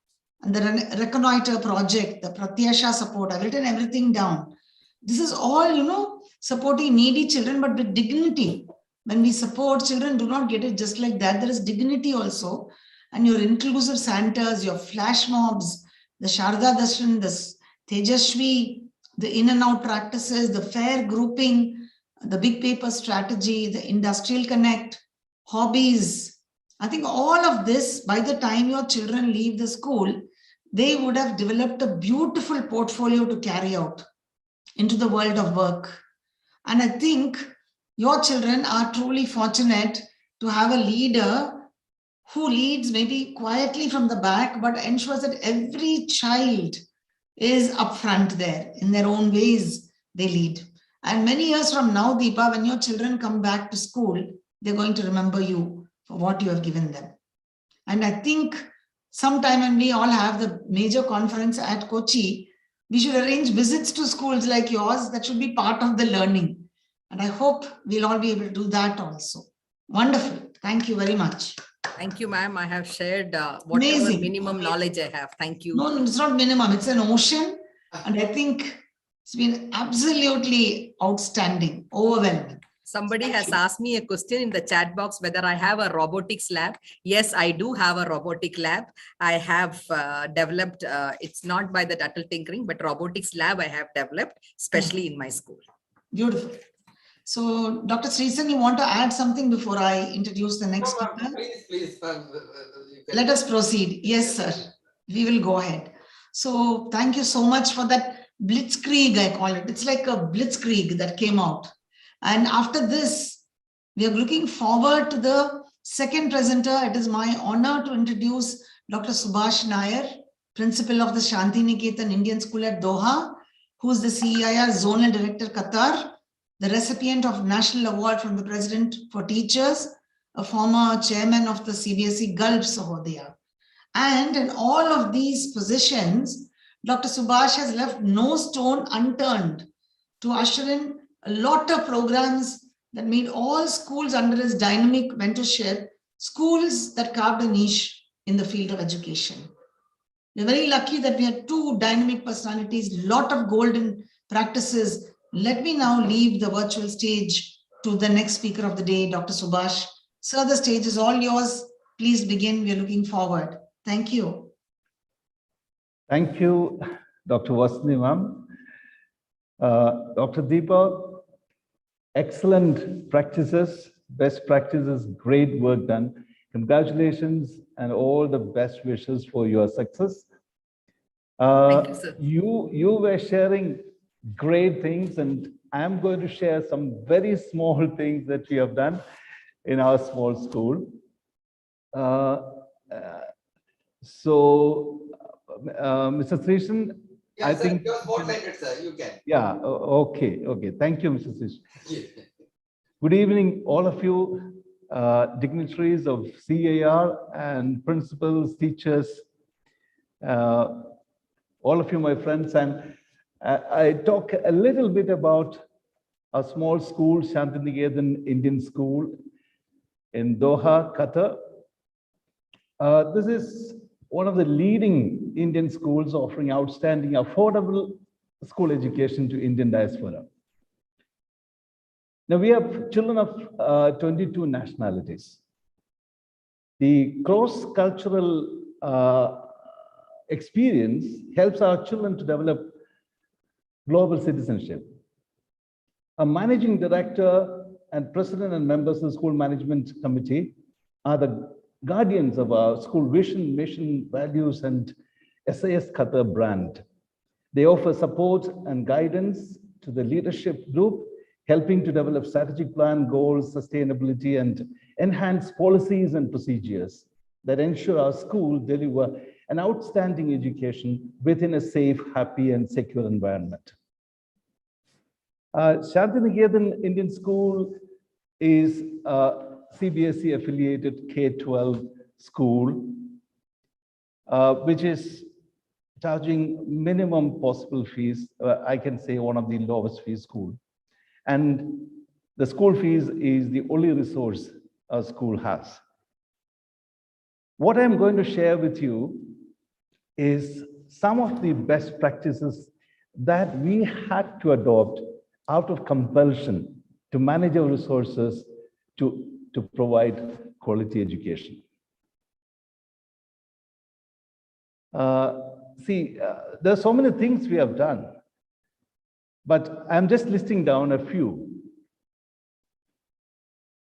And the Reconnector project, the Pratyasha support, I've written everything down. This is all, supporting needy children, but with dignity. When we support children, do not get it just like that. There is dignity also. And your inclusive Santas, your flash mobs, the Harada Darshan, the Tejashvi, the in and out practices, the fair grouping, the big paper strategy, the industrial connect, hobbies. I think all of this, by the time your children leave the school, they would have developed a beautiful portfolio to carry out into the world of work. And I think your children are truly fortunate to have a leader who leads maybe quietly from the back, but ensures that every child is upfront there in their own ways they lead. And many years from now, Deepa, when your children come back to school, they're going to remember you for what you have given them. And I think sometime when we all have the major conference at Kochi, we should arrange visits to schools like yours. That should be part of the learning. And I hope we'll all be able to do that also. Wonderful. Thank you very much. Thank you, ma'am. I have shared whatever Amazing. minimum knowledge I have. Thank you. No, it's not minimum. It's an ocean. And I think it's been absolutely outstanding, overwhelming. Somebody has asked me a question in the chat box whether I have a robotics lab. Yes, I do have a robotic lab. I have developed, it's not by the Atal Tinkering, but robotics lab I have developed, especially in my school. Beautiful. So, Dr. Sreesan, you want to add something before I introduce the next speaker? Please, Let us proceed. Yes, sir. We will go ahead. So, thank you so much for that blitzkrieg, I call it. It's like a blitzkrieg that came out. And after this, we are looking forward to the second presenter. It is my honor to introduce Dr. Subhash Nair, Principal of the Shanti Niketan Indian School at Doha, who is the CEIR Zonal Director, Qatar, the recipient of National Award from the President for Teachers, a former chairman of the CBSE Gulf Sahodaya. And in all of these positions, Dr. Subhash has left no stone unturned to usher in a lot of programs that made all schools under his dynamic mentorship, schools that carved a niche in the field of education. We're very lucky that we had two dynamic personalities, lot of golden practices. Let me now leave the virtual stage to the next speaker of the day, Dr. Subhash. Sir, the stage is all yours. Please begin. We are looking forward. Thank you. Thank you, Dr. Vasanthi ma'am. Dr. Deepa, excellent practices, best practices, great work done. Congratulations and all the best wishes for your success. Thank you, sir. You were sharing great things, and I'm going to share some very small things that we have done in our small school. Mr. Sreesan, yeah, I sir, think you're spotlighted, sir. You can. Yeah, okay. Thank you, Mr. Sreesan. Good evening, all of you, dignitaries of CEIR and principals, teachers, all of you, my friends. And I talk a little bit about a small school, Shanti Niketan Indian School in Doha, Qatar. This is one of the leading Indian schools offering outstanding, affordable school education to Indian diaspora. Now, we have children of 22 nationalities. The cross-cultural experience helps our children to develop global citizenship. A managing director and president and members of the school management committee are the guardians of our school vision, mission, values, and SAS Qatar brand. They offer support and guidance to the leadership group, helping to develop strategic plan, goals, sustainability, and enhance policies and procedures that ensure our school deliver an outstanding education within a safe, happy, and secure environment. Shanti Niketan Indian School is a CBSE affiliated K-12 school, which is charging minimum possible fees. I can say one of the lowest fee school. And the school fees is the only resource a school has. What I'm going to share with you is some of the best practices that we had to adopt out of compulsion to manage our resources to provide quality education. There are so many things we have done, but I'm just listing down a few.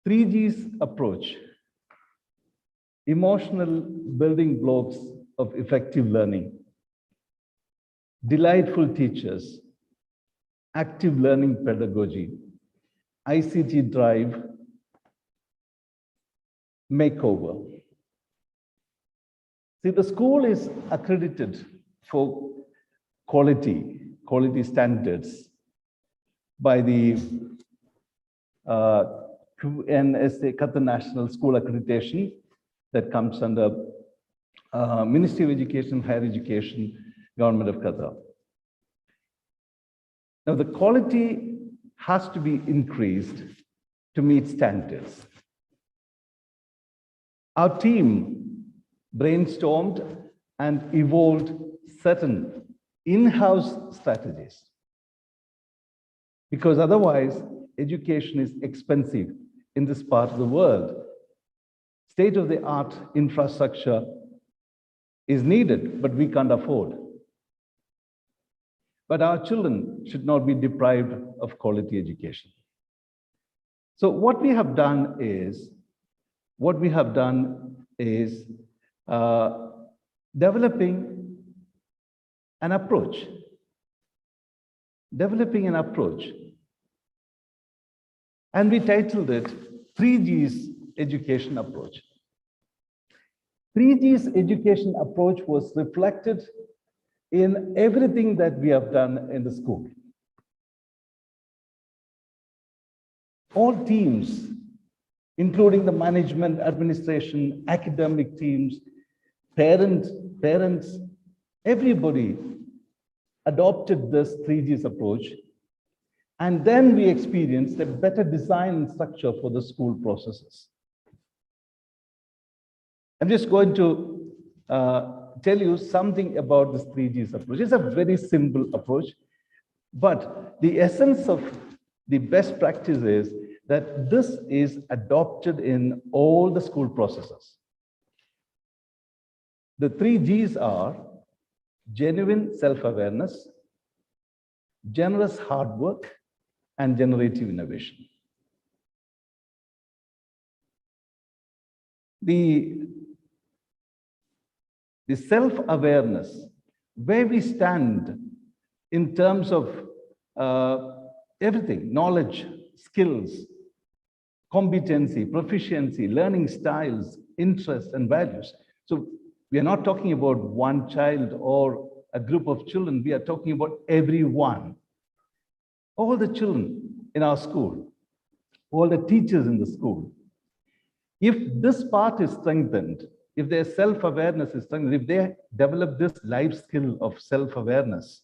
3G's approach, emotional building blocks of effective learning. delightful teachers, active learning pedagogy, ICT drive, makeover. See, the school is accredited for quality standards by the QNSA, Qatar National School Accreditation, that comes under Ministry of Education, Higher Education, Government of Qatar. Now, the quality has to be increased to meet standards. Our team brainstormed and evolved certain in-house strategies, because otherwise education is expensive in this part of the world. State-of-the-art infrastructure is needed, but we can't afford. But our children should not be deprived of quality education. So what we have done is developing an approach. And we titled it 3G's Education Approach. 3G's education approach was reflected in everything that we have done in the school. All teams, including the management, administration, academic teams, parents, everybody adopted this 3G's approach. And then we experienced a better design and structure for the school processes. I'm just going to tell you something about this 3G's approach. It's a very simple approach, but the essence of the best practice is that this is adopted in all the school processes. The 3G's are genuine self-awareness, generous hard work, and generative innovation. The self-awareness, where we stand in terms of everything, knowledge, skills, competency, proficiency, learning styles, interests, and values. So we are not talking about one child or a group of children. We are talking about everyone. All the children in our school, all the teachers in the school. If this part is strengthened, if their self-awareness is strengthened, if they develop this life skill of self-awareness,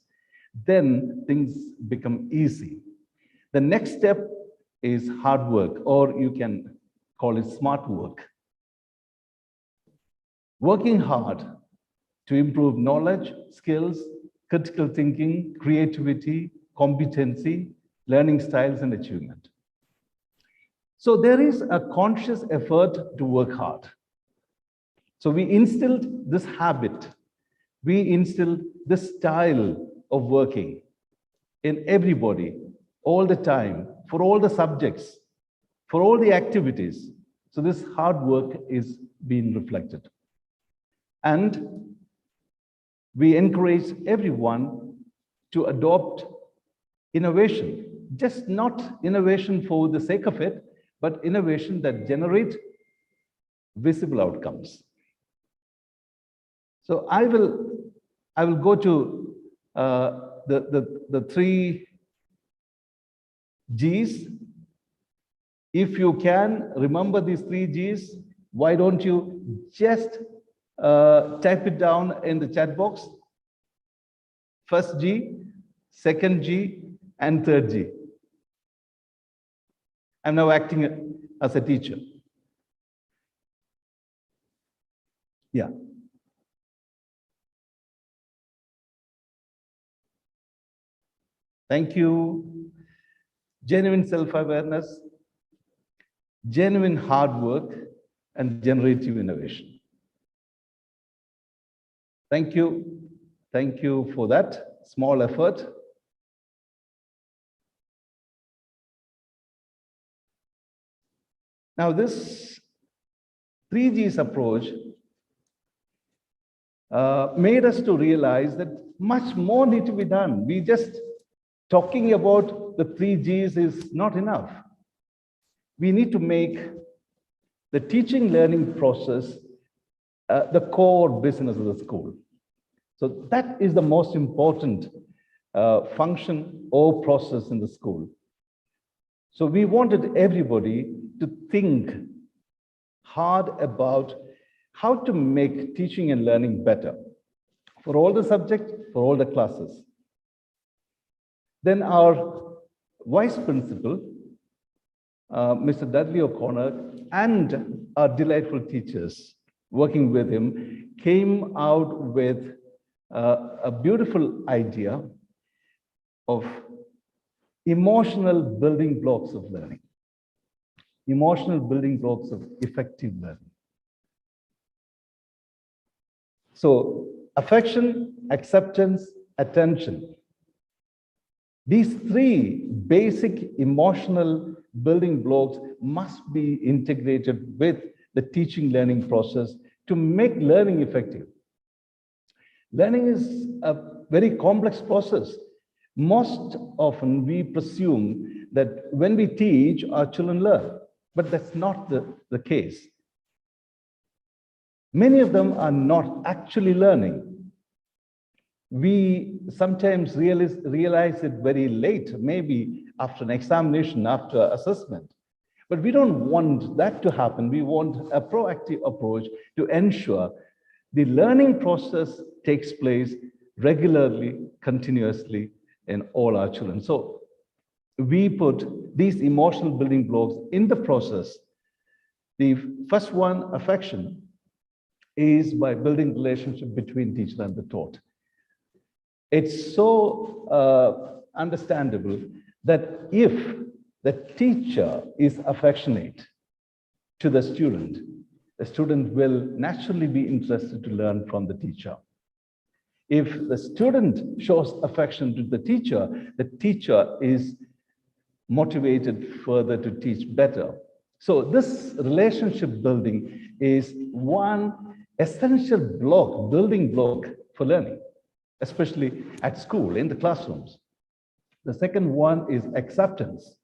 then things become easy. The next step is hard work, or you can call it smart work. Working hard to improve knowledge, skills, critical thinking, creativity, competency, learning styles, and achievement. So there is a conscious effort to work hard. So we instilled this habit. We instilled this style of working in everybody, all the time, for all the subjects, for all the activities. So this hard work is being reflected. And we encourage everyone to adopt innovation, just not innovation for the sake of it, but innovation that generate visible outcomes. So I will go to the 3 G's. If you can remember these 3 G's, why don't you just type it down in the chat box? First G, second G, and third G. I'm now acting as a teacher. Yeah. Thank you. Genuine self-awareness, genuine hard work, and generative innovation. Thank you. Thank you for that small effort. Now, this 3G's approach made us to realize that much more needs to be done. We just talking about the 3 Gs is not enough. We need to make the teaching learning process the core business of the school. So that is the most important function or process in the school. So we wanted everybody to think hard about how to make teaching and learning better for all the subjects, for all the classes. Then our vice principal, Mr. Dudley O'Connor, and our delightful teachers working with him came out with a beautiful idea of emotional building blocks of learning, emotional building blocks of effective learning. So affection, acceptance, attention. These 3 basic emotional building blocks must be integrated with the teaching learning process to make learning effective. Learning is a very complex process. Most often we presume that when we teach, our children learn, but that's not the case. Many of them are not actually learning. We sometimes realize it very late, maybe after an examination, after assessment. But we don't want that to happen. We want a proactive approach to ensure the learning process takes place regularly, continuously in all our children. So we put these emotional building blocks in the process. The first one, affection, is by building relationship between teacher and the taught. It's so understandable that if the teacher is affectionate to the student will naturally be interested to learn from the teacher. If the student shows affection to the teacher is motivated further to teach better. So this relationship building is one essential block, building block for learning, especially at school, in the classrooms. The second one is acceptance.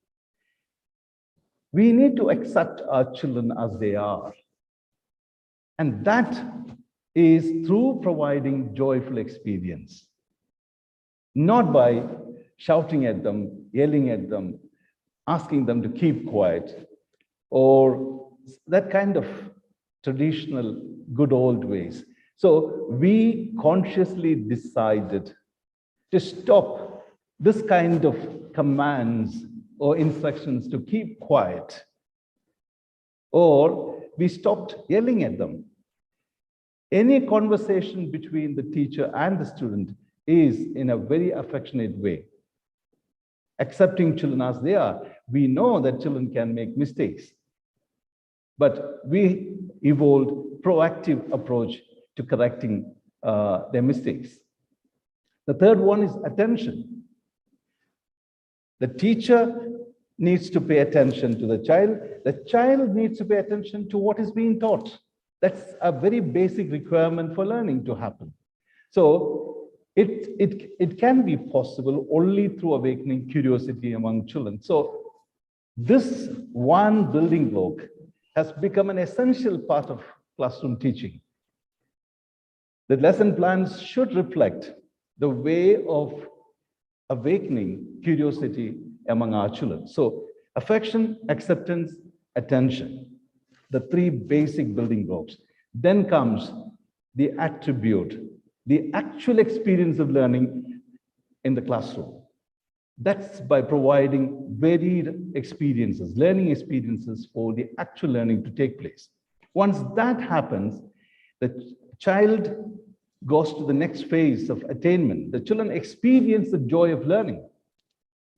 We need to accept our children as they are. And that is through providing joyful experience, not by shouting at them, yelling at them, asking them to keep quiet, or that kind of traditional good old ways. So we consciously decided to stop this kind of commands or instructions to keep quiet, or we stopped yelling at them. Any conversation between the teacher and the student is in a very affectionate way. Accepting children as they are. We know that children can make mistakes, but we evolved proactive approach to correcting their mistakes. The third one is attention. The teacher needs to pay attention to the child needs to pay attention to what is being taught. That's a very basic requirement for learning to happen. So it can be possible only through awakening curiosity among children. So this one building block has become an essential part of classroom teaching. The lesson plans should reflect the way of awakening curiosity among our children. So affection, acceptance, attention, the three basic building blocks. Then comes the attribute, the actual experience of learning in the classroom. That's by providing varied experiences, learning experiences for the actual learning to take place. Once that happens, the child goes to the next phase of attainment. The children experience the joy of learning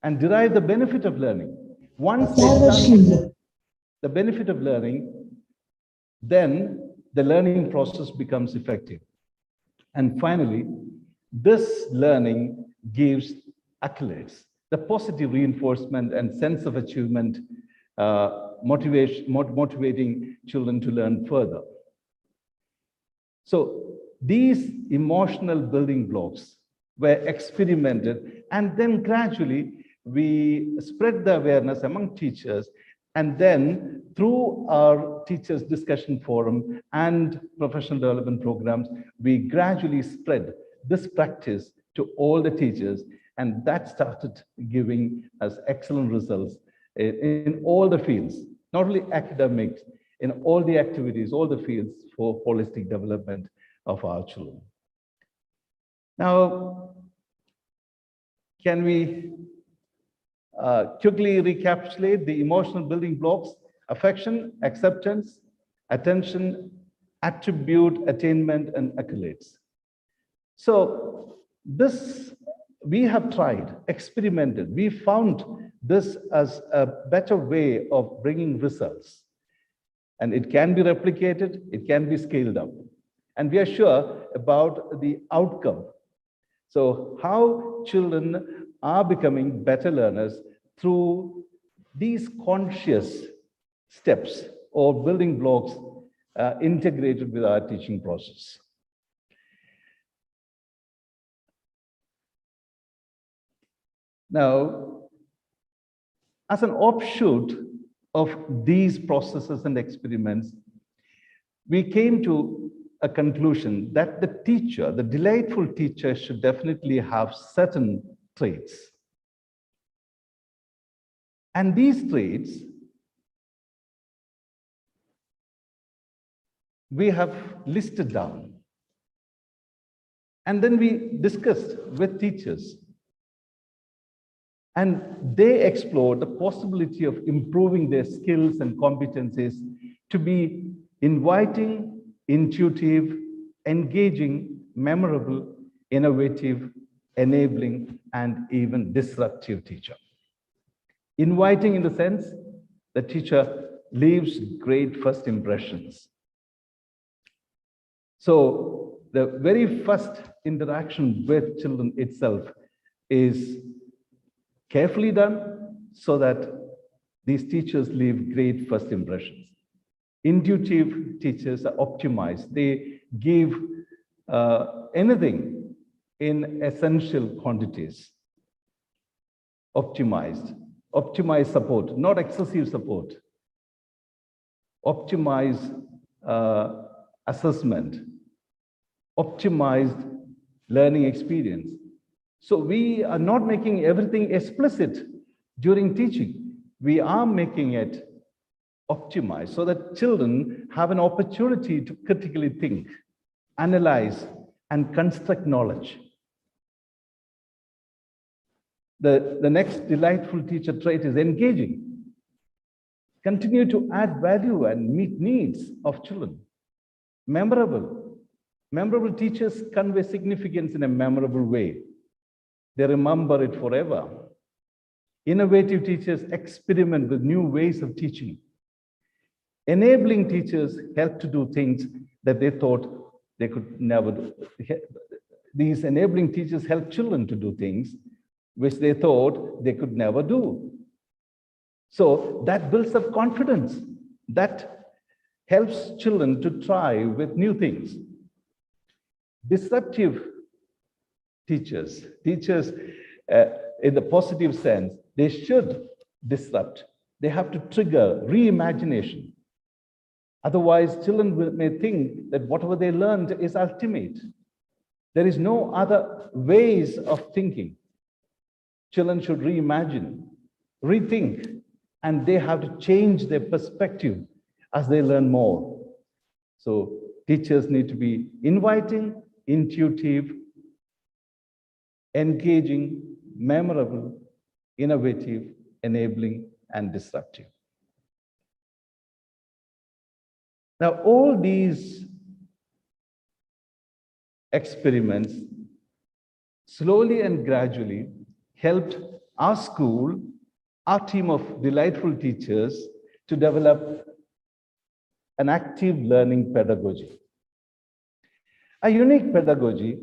and derive the benefit of learning. Once they start the benefit of learning, then the learning process becomes effective. And finally, this learning gives accolades, the positive reinforcement and sense of achievement, motivating children to learn further. So these emotional building blocks were experimented, and then gradually we spread the awareness among teachers. And then through our teachers discussion forum and professional development programs, we gradually spread this practice to all the teachers. And that started giving us excellent results in all the fields, not only academics, in all the activities, all the fields for holistic development of our children. Now, can we quickly recapitulate the emotional building blocks: affection, acceptance, attention, attribute, attainment, and accolades. So this we have tried, experimented. We found this as a better way of bringing results. And it can be replicated, it can be scaled up. And we are sure about the outcome. So how children are becoming better learners through these conscious steps or building blocks integrated with our teaching process. Now, as an offshoot of these processes and experiments, we came to a conclusion that the teacher, the delightful teacher, should definitely have certain traits. And these traits we have listed down. And then we discussed with teachers. And they explored the possibility of improving their skills and competencies to be inviting, intuitive, engaging, memorable, innovative, enabling, and even disruptive teacher. Inviting in the sense the teacher leaves great first impressions. So the very first interaction with children itself is carefully done so that these teachers leave great first impressions. Intuitive teachers are optimized. They give anything in essential quantities. Optimized support, not excessive support. Optimized assessment. Optimized learning experience. So we are not making everything explicit during teaching. We are making it optimized so that children have an opportunity to critically think, analyze, and construct knowledge. The next delightful teacher trait is engaging. Continue to add value and meet needs of children. Memorable. Memorable teachers convey significance in a memorable way. They remember it forever. Innovative teachers experiment with new ways of teaching. Enabling teachers help to do things that they thought they could never do. These enabling teachers help children to do things which they thought they could never do. So that builds up confidence. That helps children to try with new things. Disruptive teachers in the positive sense, they should disrupt. They have to trigger reimagination. Otherwise, children may think that whatever they learned is ultimate. There is no other ways of thinking. Children should reimagine, rethink, and they have to change their perspective as they learn more. So teachers need to be inviting, intuitive, engaging, memorable, innovative, enabling, and disruptive. Now, all these experiments slowly and gradually helped our school, our team of delightful teachers, to develop an active learning pedagogy. A unique pedagogy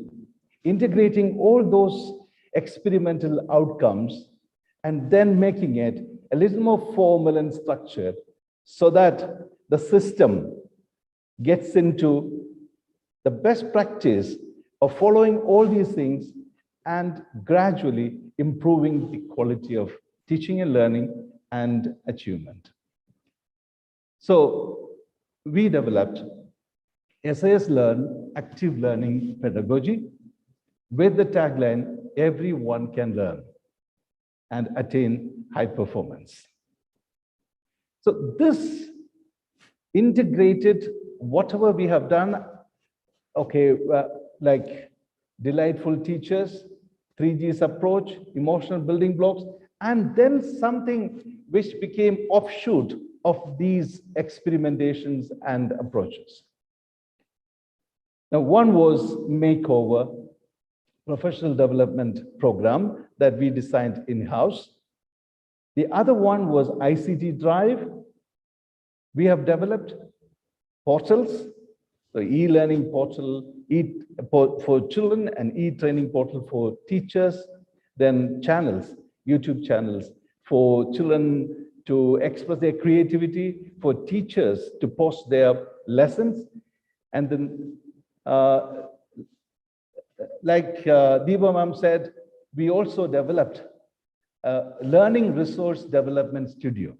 integrating all those experimental outcomes and then making it a little more formal and structured so that the system gets into the best practice of following all these things and gradually improving the quality of teaching and learning and achievement. So we developed SIS Learn Active Learning Pedagogy with the tagline, everyone can learn and attain high performance. So this integrated whatever we have done, like delightful teachers, 3Gs approach, emotional building blocks, and then something which became offshoot of these experimentations and approaches. Now, one was Makeover, professional development program that we designed in-house. The other one was ICT Drive. We have developed portals, the e-learning portal for children and e-training portal for teachers, then channels, YouTube channels for children to express their creativity, for teachers to post their lessons, and then like Deepa ma'am said, we also developed a learning resource development studio.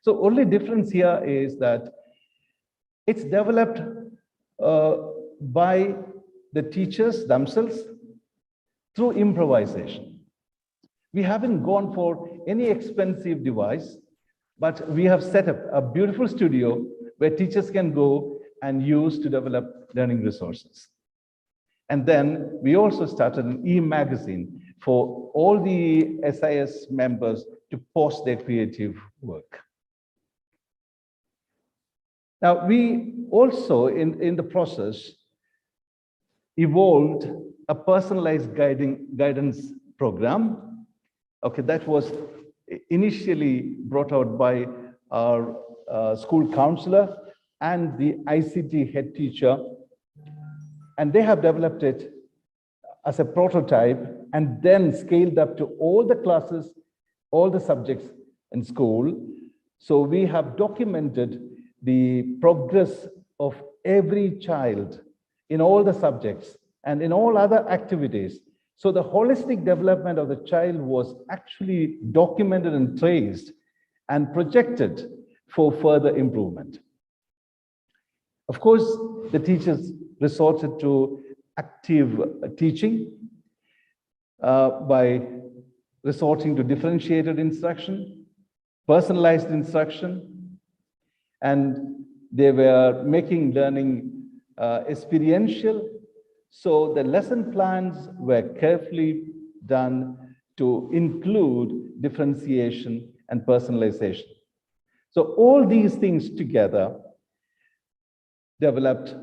So only difference here is that it's developed by the teachers themselves through improvisation. We haven't gone for any expensive device, but we have set up a beautiful studio where teachers can go and use to develop learning resources. And then we also started an e-magazine for all the SIS members to post their creative work. Now, we also, in the process, evolved a personalized guidance program. Okay, that was initially brought out by our school counselor and the ICT head teacher. And they have developed it as a prototype and then scaled up to all the classes, all the subjects in school. So we have documented the progress of every child in all the subjects and in all other activities. So the holistic development of the child was actually documented and traced and projected for further improvement. Of course, the teachers resorted to active teaching by resorting to differentiated instruction, personalized instruction, and they were making learning experiential. So the lesson plans were carefully done to include differentiation and personalization. So all these things together developed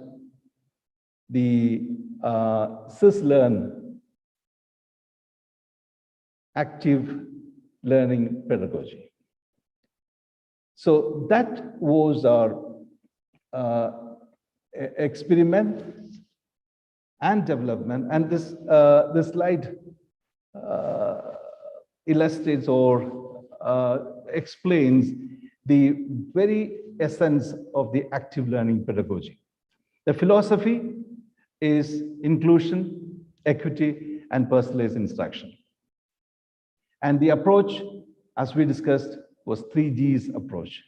the SIS Learn Active Learning Pedagogy. So that was our experiment and development. And this slide illustrates or explains the very essence of the active learning pedagogy. The philosophy is inclusion, equity, and personalized instruction. And the approach, as we discussed, was 3Gs approach.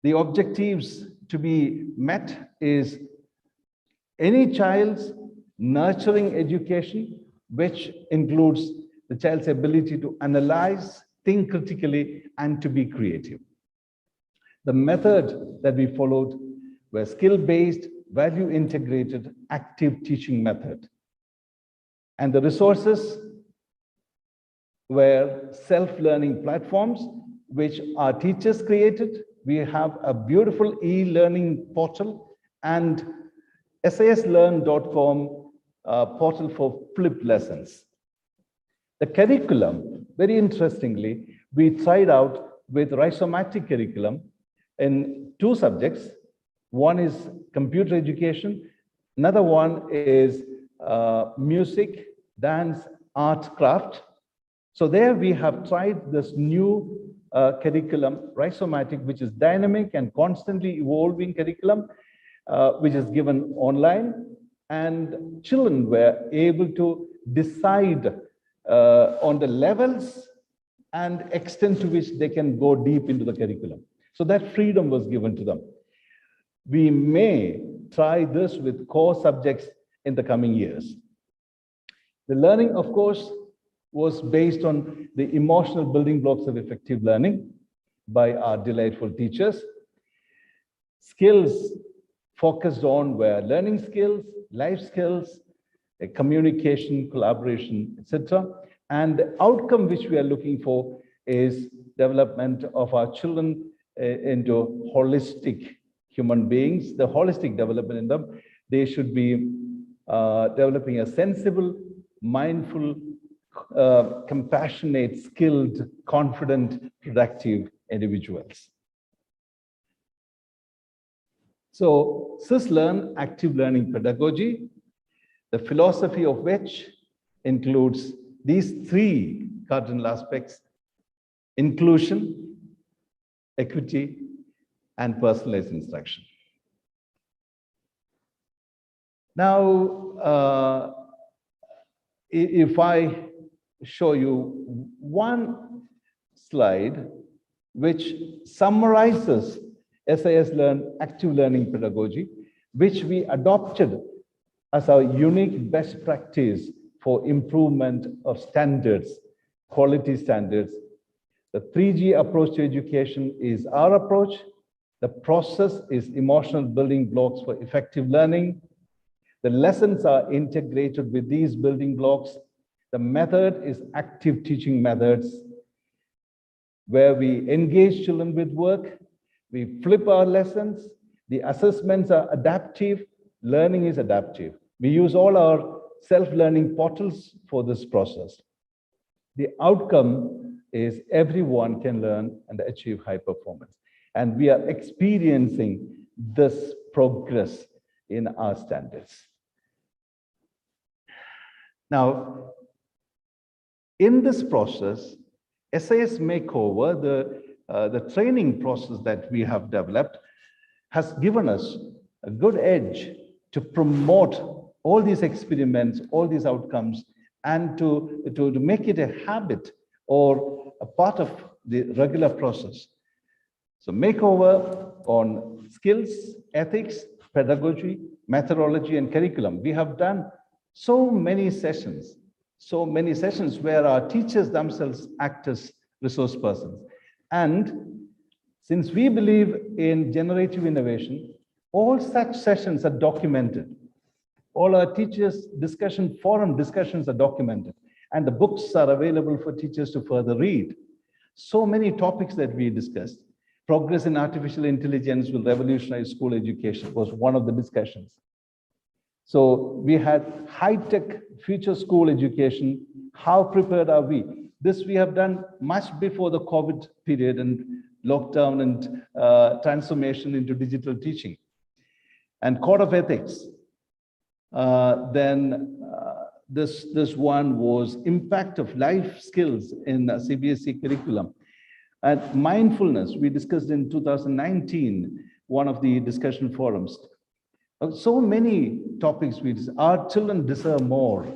The objectives to be met is any child's nurturing education, which includes the child's ability to analyze, think critically, and to be creative. The method that we followed was skill-based, value-integrated, active teaching method. And the resources were self-learning platforms, which our teachers created. We have a beautiful e-learning portal and sislearn.com portal for flipped lessons. The curriculum, very interestingly, we tried out with rhizomatic curriculum in 2 subjects. One is computer education. Another one is music, dance, art, craft. So there we have tried this new curriculum, rhizomatic, which is dynamic and constantly evolving curriculum, which is given online, and children were able to decide on the levels and extent to which they can go deep into the curriculum. So that freedom was given to them. We may try this with core subjects in the coming years. The learning, of course, was based on the emotional building blocks of effective learning by our delightful teachers. Skills focused on were learning skills, life skills, communication, collaboration, etc. And the outcome which we are looking for is development of our children into holistic human beings, the holistic development in them. They should be developing a sensible, mindful, compassionate, skilled, confident, productive individuals. So, SIS-Learn active learning pedagogy, the philosophy of which includes these three cardinal aspects: inclusion, equity, and personalized instruction. Now, if I show you one slide which summarizes SIS-Learn active learning pedagogy, which we adopted as our unique best practice for improvement of standards, quality standards. The 3G approach to education is our approach. The process is emotional building blocks for effective learning. The lessons are integrated with these building blocks. The method is active teaching methods, where we engage children with work. We flip our lessons. The assessments are adaptive. Learning is adaptive. We use all our self-learning portals for this process. The outcome is everyone can learn and achieve high performance. And we are experiencing this progress in our standards. Now, in this process, SIS Makeover, the training process that we have developed, has given us a good edge to promote all these experiments, all these outcomes, and to make it a habit or a part of the regular process. So Makeover on skills, ethics, pedagogy, methodology, and curriculum. We have done so many sessions where our teachers themselves act as resource persons. And since we believe in generative innovation, all such sessions are documented. All our teachers' forum discussions are documented, and the books are available for teachers to further read. So many topics that we discussed. Progress in artificial intelligence will revolutionize school education was one of the discussions. So we had high-tech future school education. How prepared are we? This we have done much before the COVID period and lockdown and transformation into digital teaching. And code of ethics. This one was impact of life skills in CBSE curriculum. And mindfulness, we discussed in 2019, one of the discussion forums. So many topics our children deserve more.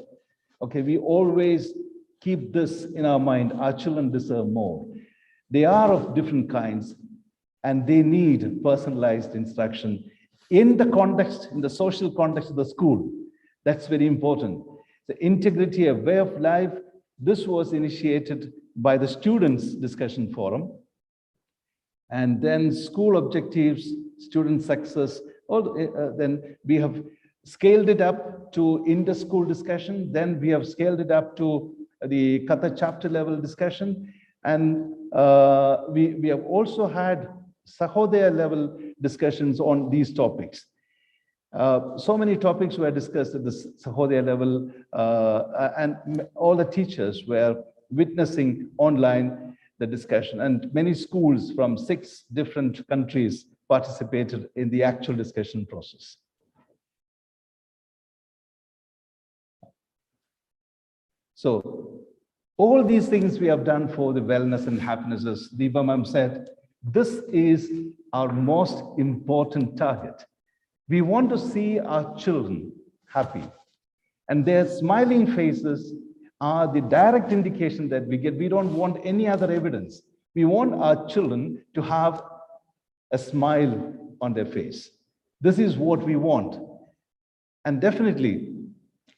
Okay, we always keep this in our mind, our children deserve more. They are of different kinds and they need personalized instruction in the context, in the social context of the school. That's very important. The integrity of way of life, this was initiated by the students' discussion forum. And then school objectives, student success, then we have scaled it up to inter-school discussion. Then we have scaled it up to the Katha chapter level discussion. And we have also had Sahodaya level discussions on these topics. So many topics were discussed at the Sahodaya level, and all the teachers were witnessing online the discussion, and many schools from 6 different countries participated in the actual discussion process. So all these things we have done for the wellness and happiness, as Deepa ma'am said, this is our most important target. We want to see our children happy, and their smiling faces are the direct indication that we get. We don't want any other evidence. We want our children to have a smile on their face. This is what we want. And definitely,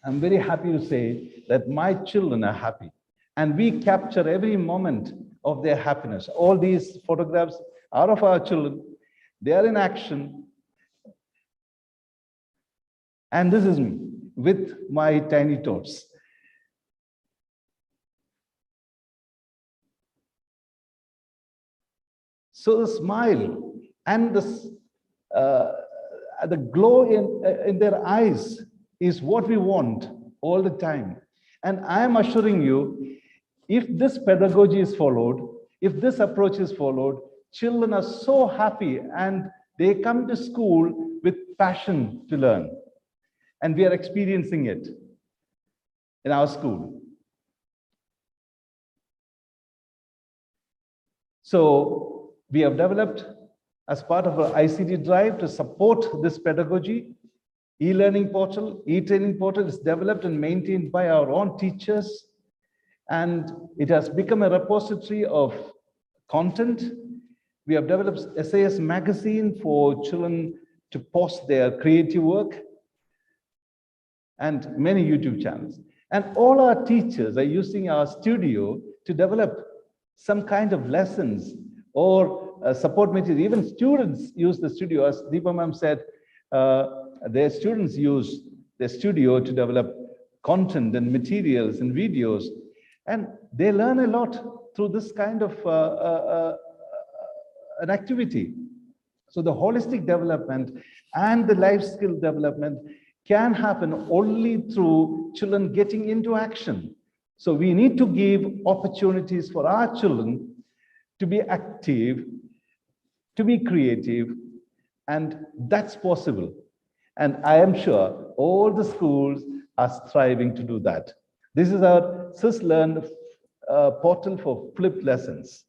I'm very happy to say that my children are happy. And we capture every moment of their happiness. All these photographs are of our children. They are in action. And this is me with my tiny tots. So the smile and the glow in their eyes is what we want all the time. And I am assuring you, if this pedagogy is followed, if this approach is followed, children are so happy and they come to school with passion to learn. And we are experiencing it in our school. So we have developed, as part of our ICT drive, to support this pedagogy. E-learning portal, e-training portal is developed and maintained by our own teachers. And it has become a repository of content. We have developed SAS magazine for children to post their creative work, and many YouTube channels. And all our teachers are using our studio to develop some kind of lessons or support material. Even students use the studio. As Deepa ma'am said, their students use the studio to develop content and materials and videos. And they learn a lot through this kind of an activity. So the holistic development and the life skill development can happen only through children getting into action. So we need to give opportunities for our children to be active, to be creative, and that's possible. And I am sure all the schools are striving to do that. This is our SysLearn portal for flipped lessons.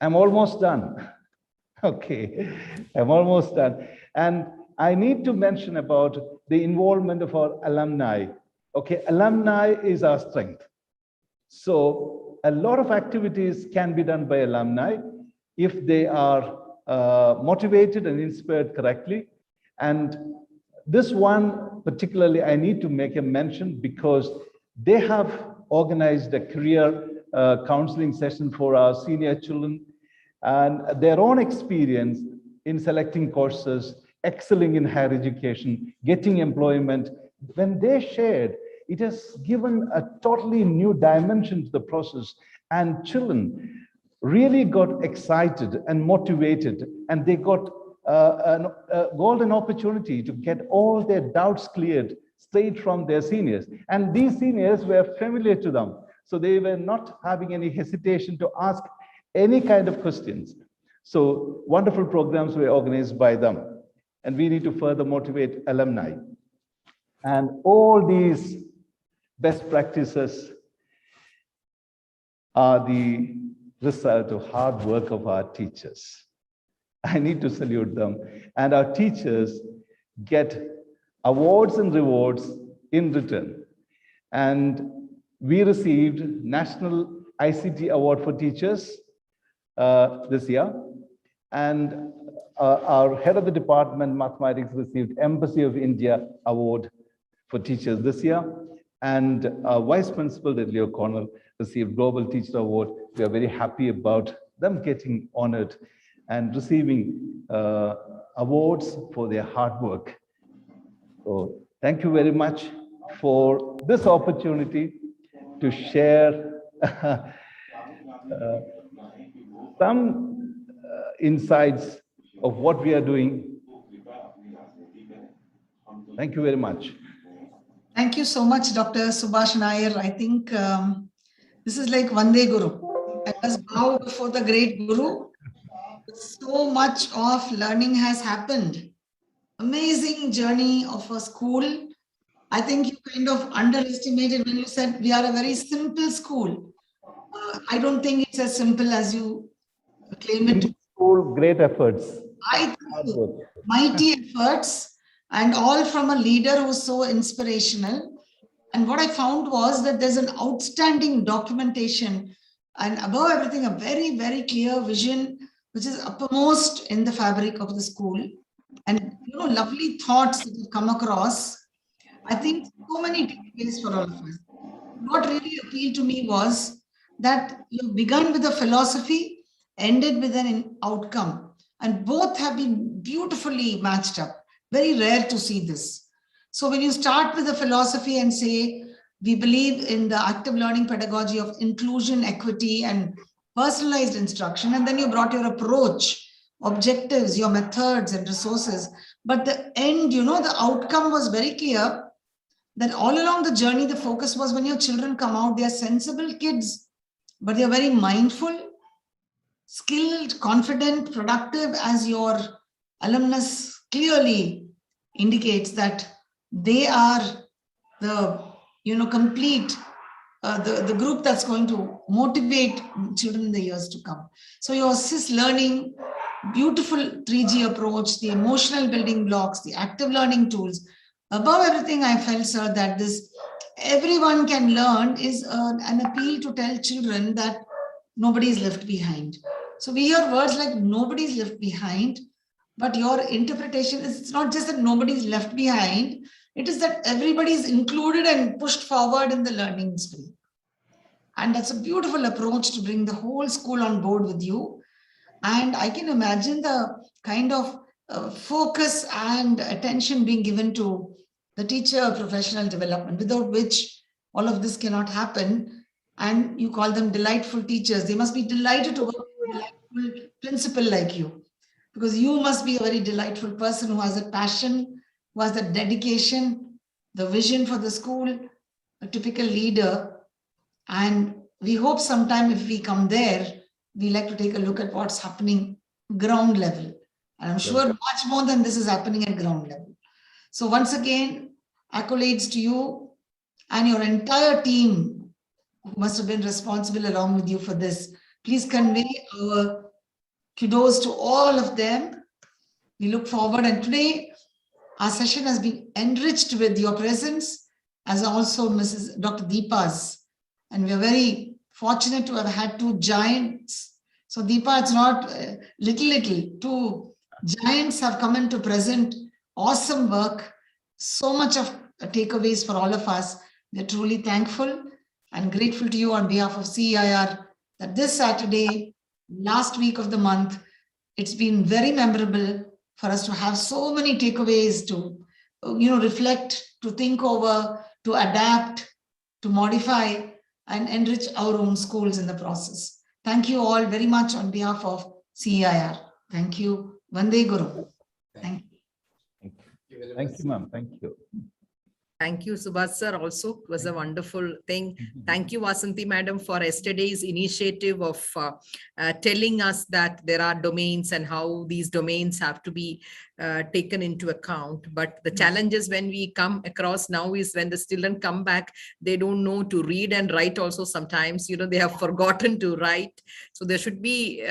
I'm almost done. Okay, I'm almost done. And I need to mention about the involvement of our alumni. Okay, alumni is our strength. So a lot of activities can be done by alumni if they are motivated and inspired correctly. And this one particularly, I need to make a mention because they have organized a career counseling session for our senior children, and their own experience in selecting courses, excelling in higher education, getting employment. When they shared, it has given a totally new dimension to the process, and children really got excited and motivated, and they got a golden opportunity to get all their doubts cleared straight from their seniors. And these seniors were familiar to them, so they were not having any hesitation to ask any kind of questions. So wonderful programs were organized by them, and we need to further motivate alumni. And all these best practices are the result of hard work of our teachers. I need to salute them. And our teachers get awards and rewards in return. And we received National ICT Award for Teachers this year. And our head of the department, mathematics, received Embassy of India Award for Teachers this year. And our Vice Principal, Dudley O'Connell, received Global Teacher Award. We are very happy about them getting honored and receiving awards for their hard work. So thank you very much for this opportunity to share some insights of what we are doing. Thank you very much. Thank you so much, Dr. Subhash Nair. I think this is like Vande Guru. Let us bow before the great Guru. So much of learning has happened. Amazing journey of a school. I think you kind of underestimated when you said we are a very simple school. I don't think it's as simple as you claim it to be. All great efforts. I Hard think work. mighty efforts, and all from a leader who's so inspirational. And what I found was that there's an outstanding documentation, and above everything, a very, very clear vision, which is uppermost in the fabric of the school. And lovely thoughts that have come across. I think so many takeaways for all of us. What really appealed to me was that you've begun with a philosophy, ended with an outcome, and both have been beautifully matched up. Very rare to see this. So when you start with a philosophy and say, we believe in the active learning pedagogy of inclusion, equity, and personalized instruction, and then you brought your approach, objectives, your methods and resources. But the end, the outcome was very clear, that all along the journey, the focus was when your children come out, they are sensible kids, but they're very mindful, skilled, confident, productive, as your alumnus clearly indicates that they are the, complete, the group that's going to motivate children in the years to come. So your assist learning, beautiful 3G approach, the emotional building blocks, the active learning tools. Above everything, I felt, sir, that this everyone can learn is an appeal to tell children that nobody is left behind. So we hear words like nobody is left behind, but your interpretation is it's not just that nobody is left behind, it is that everybody is included and pushed forward in the learning stream. And that's a beautiful approach to bring the whole school on board with you. And I can imagine the kind of focus and attention being given to the teacher professional development, without which all of this cannot happen. And you call them delightful teachers. They must be delighted to work with a delightful principal like you, because you must be a very delightful person who has a passion, who has the dedication, the vision for the school, a typical leader. And we hope sometime if we come there, we like to take a look at what's happening ground level. And I'm sure much more than this is happening at ground level. So once again, accolades to you and your entire team who must have been responsible along with you for this. Please convey our kudos to all of them. We look forward, and today our session has been enriched with your presence, as also Mrs. Dr. Deepa's. And we're very fortunate to have had two giants. So Deepa, it's not little, two giants have come in to present awesome work, so much of takeaways for all of us. We're truly thankful and grateful to you on behalf of CEIR that this Saturday, last week of the month, it's been very memorable for us to have so many takeaways to, reflect, to think over, to adapt, to modify, and enrich our own schools in the process. Thank you all very much on behalf of CEIR. Thank you. Vande Guru. Thank you. Thank you, ma'am. Thank you. Thank you, Subhash sir. Also, it was a wonderful thing. Thank you, Vasanthi madam, for yesterday's initiative of telling us that there are domains and how these domains have to be taken into account. But the challenges when we come across now is when the children come back, they don't know to read and write also sometimes, they have forgotten to write. So there should be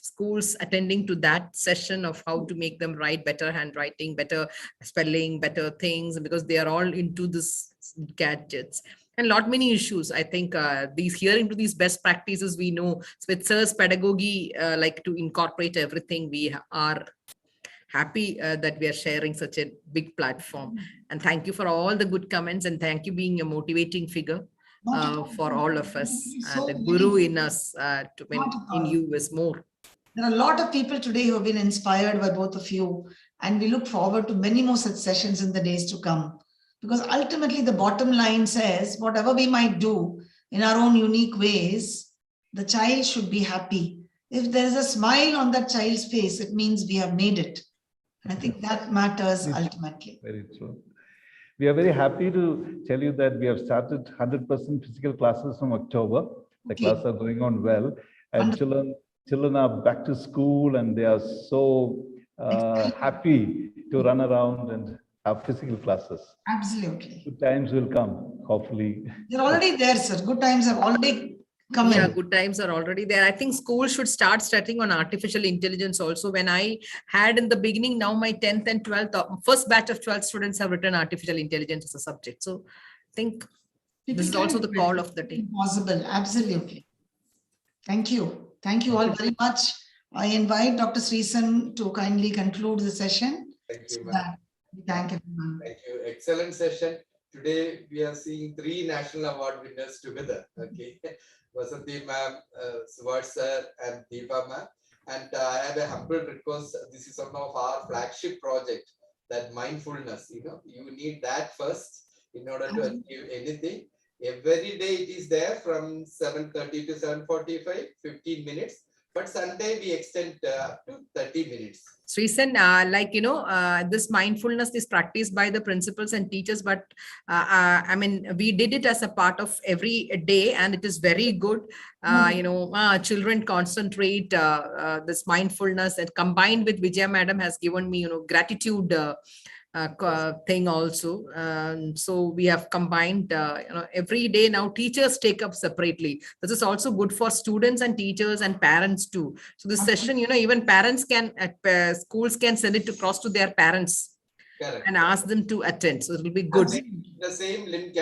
schools attending to that session of how to make them write better handwriting, better spelling, better things, because they are all into this gadgets. And many issues. I think these hearing to these best practices, we know with Sir's pedagogy, like to incorporate everything. We are happy that we are sharing such a big platform. And thank you for all the good comments, and thank you being a motivating figure for all of us. The guru in us, in you is more. There are a lot of people today who have been inspired by both of you, and we look forward to many more such sessions in the days to come. Because ultimately the bottom line says, whatever we might do in our own unique ways, the child should be happy. If there is a smile on that child's face, it means we have made it. And I think that matters ultimately. Very true. We are very happy to tell you that we have started 100% physical classes from October. The classes are going on well, and children are back to school, and they are so happy to run around and have physical classes. Absolutely. Good times will come, hopefully. They're already there, sir. Good times have already come Yeah, in. good times are already there. I think schools should start studying on artificial intelligence also. When I had in the beginning, now my 10th and 12th, first batch of 12 students have written artificial intelligence as a subject. So I think this is also the call of the day. Possible. Absolutely. Thank you. Thank you all very much. I invite Dr. Sreesan to kindly conclude the session. Thank you, So ma'am. that we thank everyone. Thank you. Excellent session. Today we are seeing 3 national award winners together. Okay, Vasanthi ma'am, Suvash sir, and Deepa ma'am. And I have a humble request. This is one of our flagship project. That mindfulness. You need that first in order to achieve anything. Every day it is there from 7:30 to 7:45, 15 minutes. But Sunday we extend up to 30 minutes. Sreesan, this mindfulness is practiced by the principals and teachers, but I mean, we did it as a part of every day, and it is very good. Children concentrate this mindfulness, and combined with Vijaya Madam has given me, gratitude thing also. So we have combined, every day now teachers take up separately. This is also good for students and teachers and parents too. So this session, even parents can, schools can send it across to their parents. Correct. And ask them to attend. So it will be good. The same link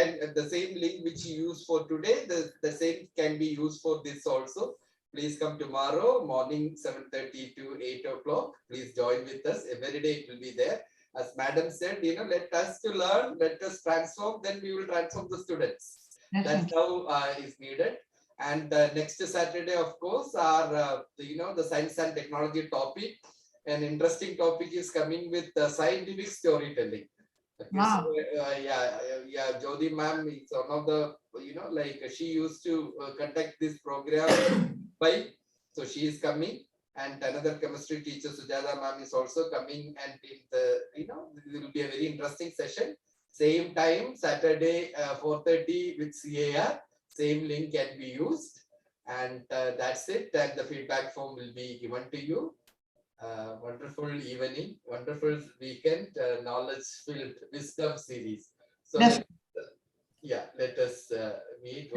which you use for today, the same can be used for this also. Please come tomorrow morning 7:30 to 8 o'clock. Please join with us. Every day it will be there. As Madam said, let us to learn, let us transform, then we will transform the students. That's how is needed. And next Saturday, of course, our the science and technology topic. An interesting topic is coming with scientific storytelling. Okay, Wow. So, Jyoti ma'am is one of the, she used to conduct this program by, so she is coming, and another chemistry teacher, Sujata ma'am, is also coming, and it will be a very interesting session. Same time, Saturday, 4:30 with CEIR, same link can be used, and that's it, and the feedback form will be given to you. Wonderful evening, wonderful weekend, knowledge-filled wisdom series. So, let us meet.